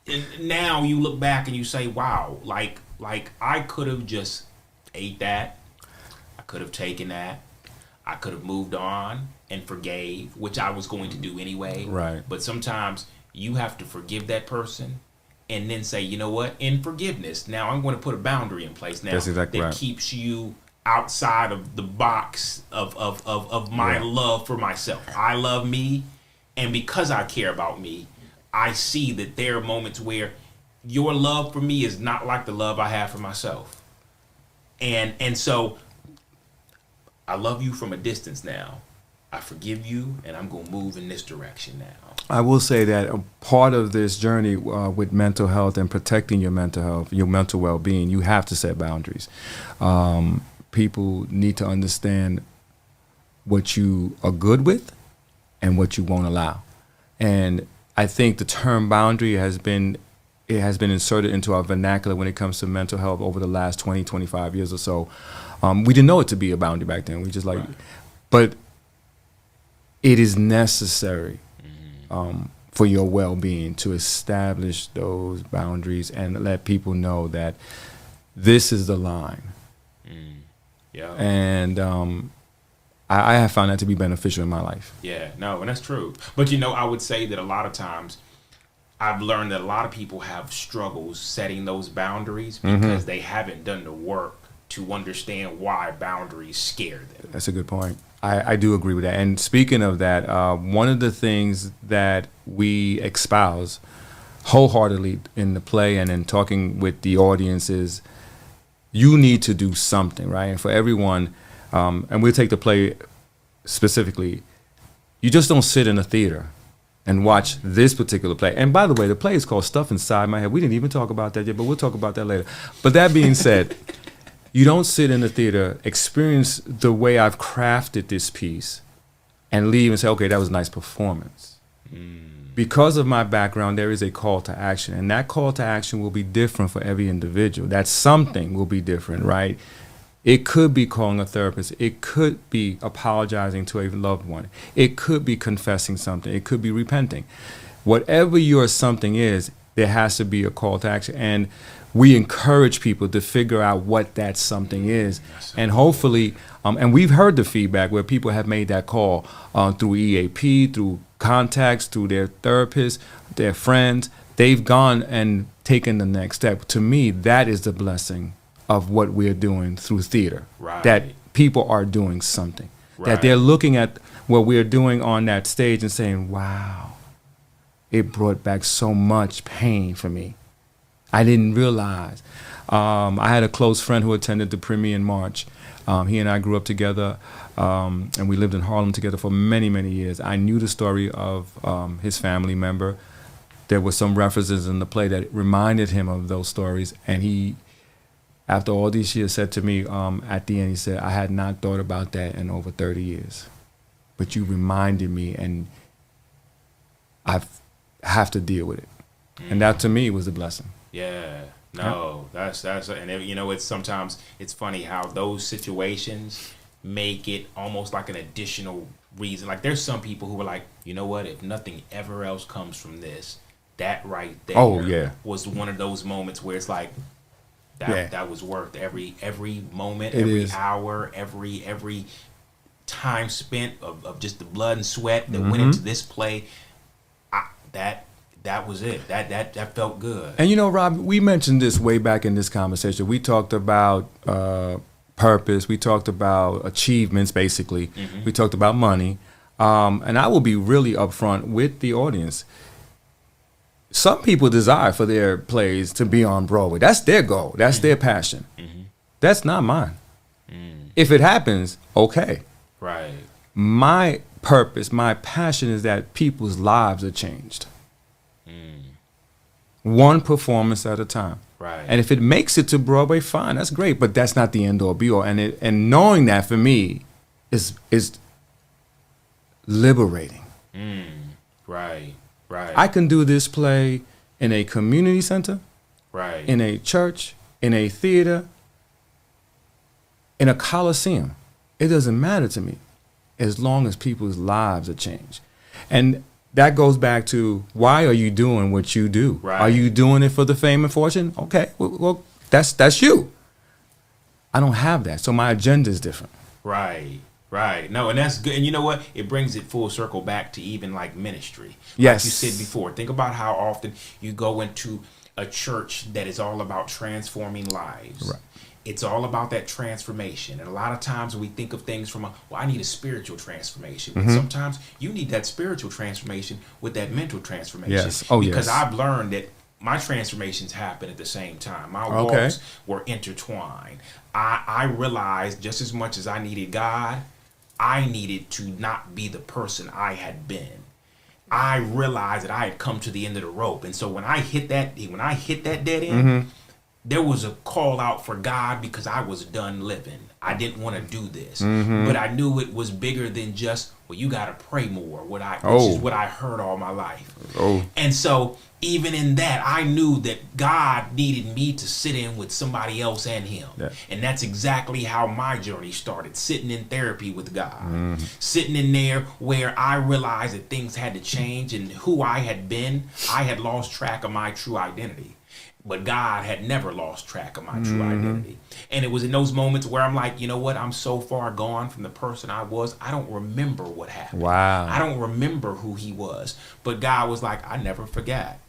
And now you look back and you say, wow, like I could have just ate that. I could have taken that. I could have moved on and forgave, which I was going to do anyway. Right. But sometimes you have to forgive that person and then say, you know what? In forgiveness, now I'm going to put a boundary in place now that keeps you outside of the box of my love for myself. I love me, and because I care about me, I see that there are moments where your love for me is not like the love I have for myself. And so I love you from a distance now. I forgive you, and I'm going to move in this direction now. I will say that a part of this journey with mental health and protecting your mental health, your mental well-being, you have to set boundaries. People need to understand what you are good with and what you won't allow. And I think the term boundary has been inserted into our vernacular when it comes to mental health over the last 20, 25 years or so. We didn't know it to be a boundary back then. We just but it is necessary for your well-being to establish those boundaries and let people know that this is the line. Yeah. And I have found that to be beneficial in my life. Yeah, no, and that's true. But I would say that a lot of times I've learned that a lot of people have struggles setting those boundaries because they haven't done the work to understand why boundaries scare them. That's a good point. I do agree with that. And speaking of that, one of the things that we espouse wholeheartedly in the play and in talking with the audience is you need to do something, right? And for everyone, and we'll take the play specifically, you just don't sit in a theater and watch this particular play. And by the way, the play is called Stuff Inside My Head. We didn't even talk about that yet, but we'll talk about that later. But that being said, you don't sit in the theater, experience the way I've crafted this piece, and leave and say, okay, that was a nice performance. Because of my background, there is a call to action, and that call to action will be different for every individual. That something will be different, right? It could be calling a therapist. It could be apologizing to a loved one. It could be confessing something. It could be repenting. Whatever your something is, there has to be a call to action. And we encourage people to figure out what that something is. And hopefully, and we've heard the feedback where people have made that call through EAP, through contacts, through their therapists, their friends. They've gone and taken the next step. To me, that is the blessing of what we're doing through theater. Right. That people are doing something. Right. That they're looking at what we're doing on that stage and saying, wow, it brought back so much pain for me. I didn't realize. I had a close friend who attended the premiere in March. He and I grew up together, and we lived in Harlem together for many, many years. I knew the story of his family member. There were some references in the play that reminded him of those stories, and he, after all these years, said to me at the end, he said, I had not thought about that in over 30 years. but you reminded me, and I have to deal with it. And that to me was a blessing. Yeah. No, that's and it's sometimes it's funny how those situations make it almost like an additional reason. Like there's some people who are like, you know what, if nothing ever else comes from this, that right there was one of those moments where it's like that was worth every moment, every hour, every time spent of just the blood and sweat that went into this play. That was it. That felt good. And Rob, we mentioned this way back in this conversation. We talked about purpose. We talked about achievements, basically. Mm-hmm. We talked about money. And I will be really upfront with the audience. Some people desire for their plays to be on Broadway. That's their goal. That's their passion. Mm-hmm. That's not mine. If it happens, okay. Right. My purpose, my passion is that people's lives are changed. One performance at a time. Right. And if it makes it to Broadway, fine, that's great. But that's not the end all be all. And knowing that for me is liberating. Right. Right. I can do this play in a community center, right, in a church, in a theater, in a coliseum. It doesn't matter to me as long as people's lives are changed. And that goes back to, why are you doing what you do? Right. Are you doing it for the fame and fortune? Okay, well that's you. I don't have that, so my agenda is different. Right. No, and that's good. And you know what? It brings it full circle back to even like ministry. Yes. Like you said before, think about how often you go into a church that is all about transforming lives. Right. It's all about that transformation. And a lot of times we think of things from I need a spiritual transformation. But sometimes you need that spiritual transformation with that mental transformation. Yes. Oh, because yes. I've learned that my transformations happen at the same time. My walks were intertwined. I realized just as much as I needed God, I needed to not be the person I had been. I realized that I had come to the end of the rope. And so when I hit that dead end, there was a call out for God because I was done living. I didn't want to do this. But I knew it was bigger than just, well, you got to pray more, which is what I heard all my life. And so even in that, I knew that God needed me to sit in with somebody else and him. Yeah. And that's exactly how my journey started, sitting in therapy with God. Sitting in there where I realized that things had to change, and who I had been, I had lost track of my true identity. But God had never lost track of my true identity. And it was in those moments where I'm like, you know what? I'm so far gone from the person I was. I don't remember what happened. Wow. I don't remember who he was. But God was like, I never forgot.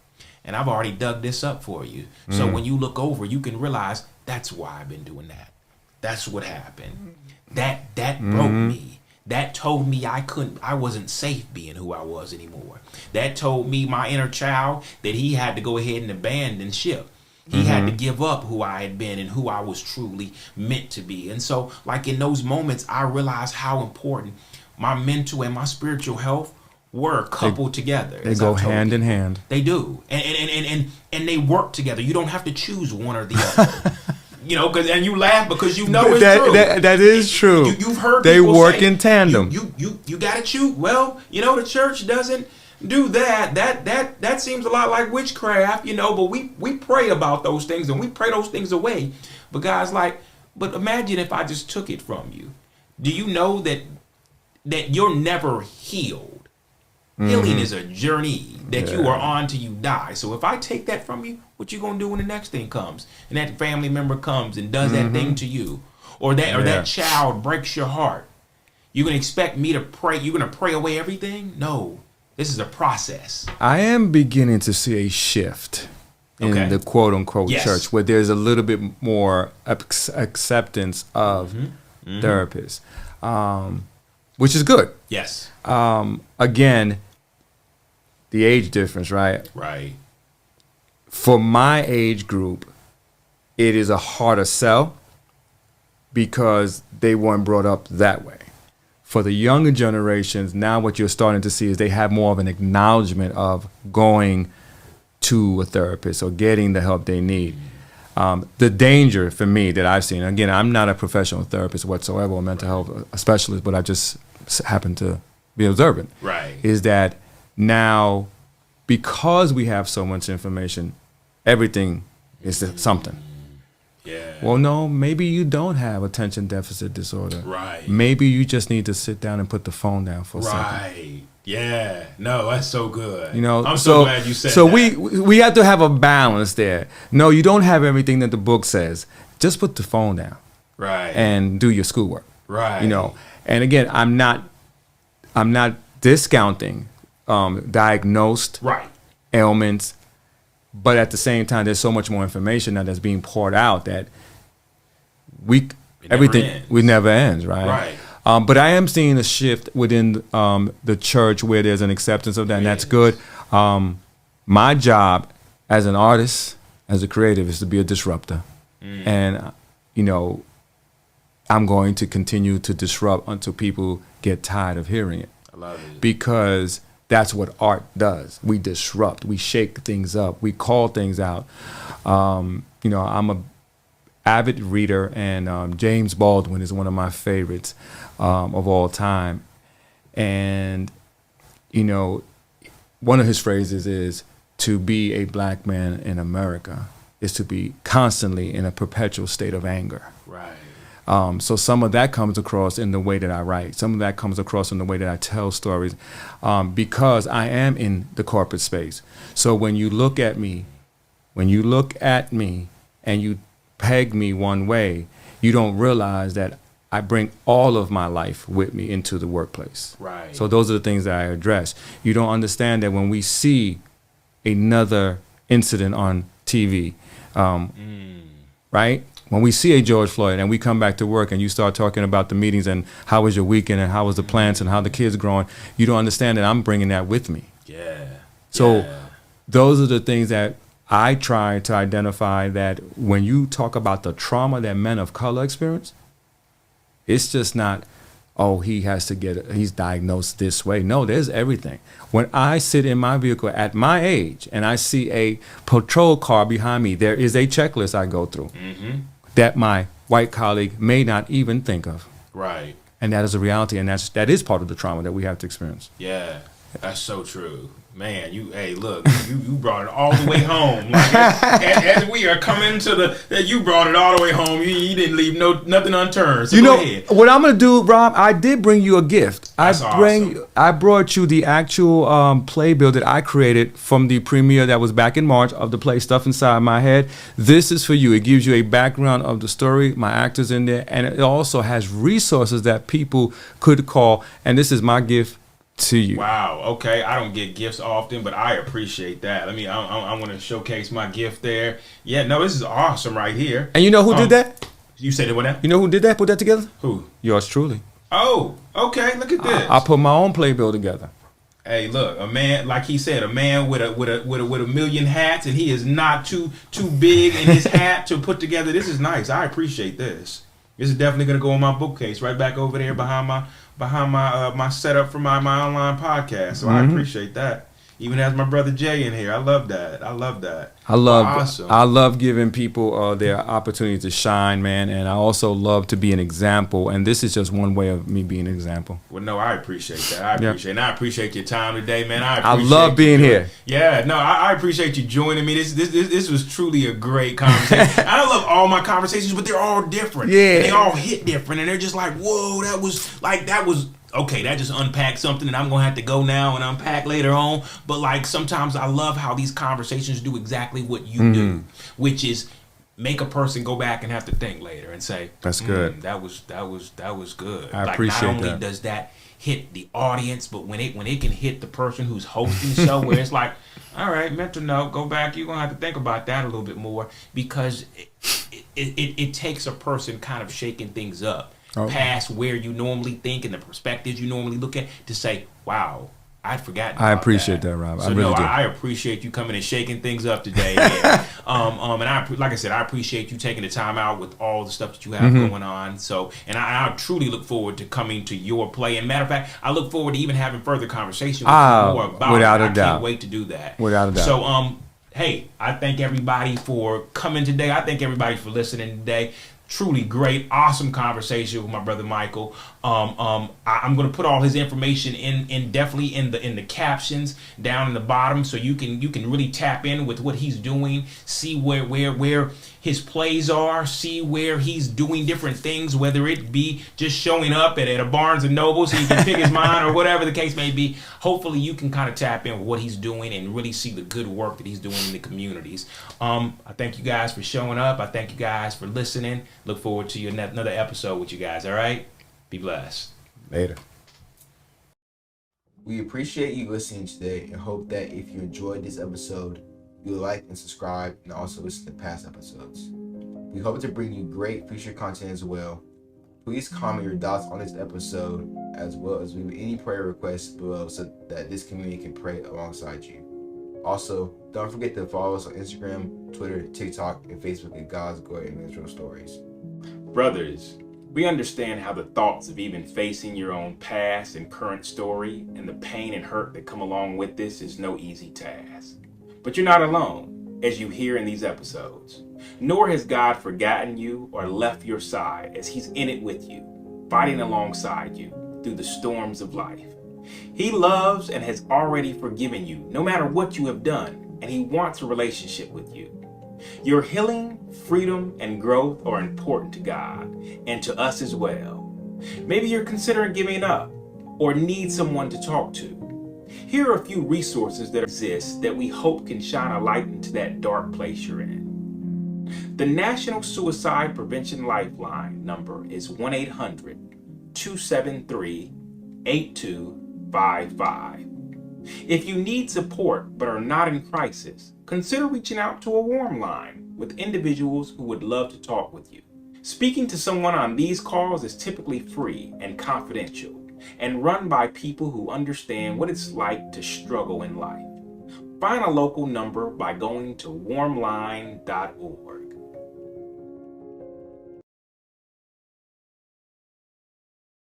And I've already dug this up for you. So when you look over, you can realize that's why I've been doing that. That's what happened. That broke me. That told me I wasn't safe being who I was anymore. That told me, my inner child, that he had to go ahead and abandon ship. He had to give up who I had been and who I was truly meant to be. And so, like in those moments, I realized how important my mental and my spiritual health were coupled together. They go hand in hand. They do. And they work together. You don't have to choose one or the other. And you laugh because you know it's true. That is true. You've heard they people work say, in tandem. You got to choose. Well, the church doesn't do that. That seems a lot like witchcraft, but we pray about those things and we pray those things away. But God's like, but imagine if I just took it from you. Do you know that you're never healed? Healing is a journey that you are on till you die. So if I take that from you, what you gonna do when the next thing comes and that family member comes and does that thing to you, or that child breaks your heart? You gonna expect me to pray? You gonna pray away everything? No, this is a process. I am beginning to see a shift in the quote unquote church where there's a little bit more acceptance of therapists, which is good. Yes. Again, the age difference, right? Right. For my age group, it is a harder sell because they weren't brought up that way. For the younger generations, now what you're starting to see is they have more of an acknowledgement of going to a therapist or getting the help they need. The danger for me that I've seen, again, I'm not a professional therapist whatsoever or mental health specialist, but I just happen to be observant. Right. Is that now, because we have so much information, everything is something. Yeah. Well, no, maybe you don't have attention deficit disorder. Right. Maybe you just need to sit down and put the phone down for a second. Right. Yeah. No, that's so good. You know, I'm so glad you said so that. we have to have a balance there. No, you don't have everything that the book says. Just put the phone down. Right. And do your schoolwork. Right. You know. And again, I'm not discounting diagnosed right. ailments, but at the same time, there's so much more information now that's being poured out that never ends, right? Right. But I am seeing a shift within the church where there's an acceptance of that, and that's good. My job as an artist, as a creative, is to be a disruptor. And, you know, I'm going to continue to disrupt until people get tired of hearing it. I love it. Because that's what art does. We disrupt. We shake things up. We call things out. You know, I'm a avid reader, and James Baldwin is one of my favorites of all time. And, you know, one of his phrases is, to be a black man in America is to be constantly in a perpetual state of anger. Right. So some of that comes across in the way that I write. Some of that comes across in the way that I tell stories, because I am in the corporate space. So when you look at me and you peg me one way, you don't realize that I bring all of my life with me into the workplace. Right. So those are the things that I address. You don't understand that when we see another incident on TV, right? When we see a George Floyd and we come back to work and you start talking about the meetings and how was your weekend and how was the plants and how the kids growing, you don't understand that I'm bringing that with me. Yeah. So those are the things that I try to identify, that when you talk about the trauma that men of color experience, it's just not, oh, he's diagnosed this way. No, there's everything. When I sit in my vehicle at my age and I see a patrol car behind me, there is a checklist I go through that my white colleague may not even think of. Right. And that is a reality, and that is part of the trauma that we have to experience. Yeah, that's so true. Man, you brought it all the way home. Like, as we are coming to you brought it all the way home. You didn't leave nothing unturned. So go ahead. What I'm gonna do, Rob? I did bring you a gift. Awesome. I brought you the actual playbill that I created from the premiere that was back in March of the play Stuff Inside My Head. This is for you. It gives you a background of the story, my actors in there, and it also has resources that people could call. And this is my gift to you. Wow. Okay. I don't get gifts often, but I appreciate that. I mean, I want to showcase my gift there. Yeah. No, this is awesome right here. And you know who did that? You said it. What now? You know who did that? Put that together? Who? Yours truly. Oh. Okay. Look at this. I put my own playbill together. Hey, look, a man, like he said, a man with a million hats, and he is not too big in his hat to put together. This is nice. I appreciate this. This is definitely gonna go on my bookcase right back over there behind my setup for my online podcast. So I appreciate that. Even has my brother Jay in here. I love that. Awesome. I love giving people their opportunity to shine, man, and I also love to be an example. And this is just one way of me being an example. Well, no, I appreciate that. I appreciate your time today, man. I love being here. Yeah, no, I appreciate you joining me. This was truly a great conversation. I love all my conversations, but they're all different. Yeah, and they all hit different, and they're just like, whoa, that was. Okay, that just unpacked something that I'm going to have to go now and unpack later on. But like sometimes I love how these conversations do exactly what you do, which is make a person go back and have to think later and say, that's good. That was good. I appreciate that. Not only does that hit the audience, but when it can hit the person who's hosting the show, where it's like, all right, mental note, go back. You're going to have to think about that a little bit more, because it takes a person kind of shaking things up. Past where you normally think and the perspectives you normally look at, to say, wow, I'd forgotten about I appreciate that, Rob. So I really do. I appreciate you coming and shaking things up today. Yeah. And like I said, I appreciate you taking the time out with all the stuff that you have going on. So, and I truly look forward to coming to your play. And matter of fact, I look forward to even having further conversation with you more about without it. a doubt. I can't wait to do that. Without a doubt. So, hey, I thank everybody for coming today. I thank everybody for listening today. truly great, awesome conversation with my brother Michael. I'm going to put all his information in definitely in the captions down in the bottom, so you can really tap in with what he's doing, see where his plays are, see where he's doing different things, whether it be just showing up at a Barnes and Noble so you can pick his mind or whatever the case may be. Hopefully you can kind of tap in with what he's doing and really see the good work that he's doing in the communities. I thank you guys for showing up. I thank you guys for listening. Look forward to another episode with you guys. All right? Be blessed. Later. We appreciate you listening today and hope that if you enjoyed this episode, you'll like and subscribe and also listen to past episodes. We hope to bring you great future content as well. Please comment your thoughts on this episode as well as leave any prayer requests below so that this community can pray alongside you. Also, don't forget to follow us on Instagram, Twitter, TikTok, and Facebook at God's Glory and Israel Stories. Brothers, we understand how the thoughts of even facing your own past and current story and the pain and hurt that come along with this is no easy task. But you're not alone, as you hear in these episodes. Nor has God forgotten you or left your side, as he's in it with you, fighting alongside you through the storms of life. He loves and has already forgiven you, no matter what you have done, and he wants a relationship with you. Your healing, freedom, and growth are important to God and to us as well. Maybe you're considering giving up or need someone to talk to. Here are a few resources that exist that we hope can shine a light into that dark place you're in. The National Suicide Prevention Lifeline number is 1-800-273-8255. If you need support but are not in crisis, consider reaching out to a warm line with individuals who would love to talk with you. Speaking to someone on these calls is typically free and confidential and run by people who understand what it's like to struggle in life. Find a local number by going to warmline.org.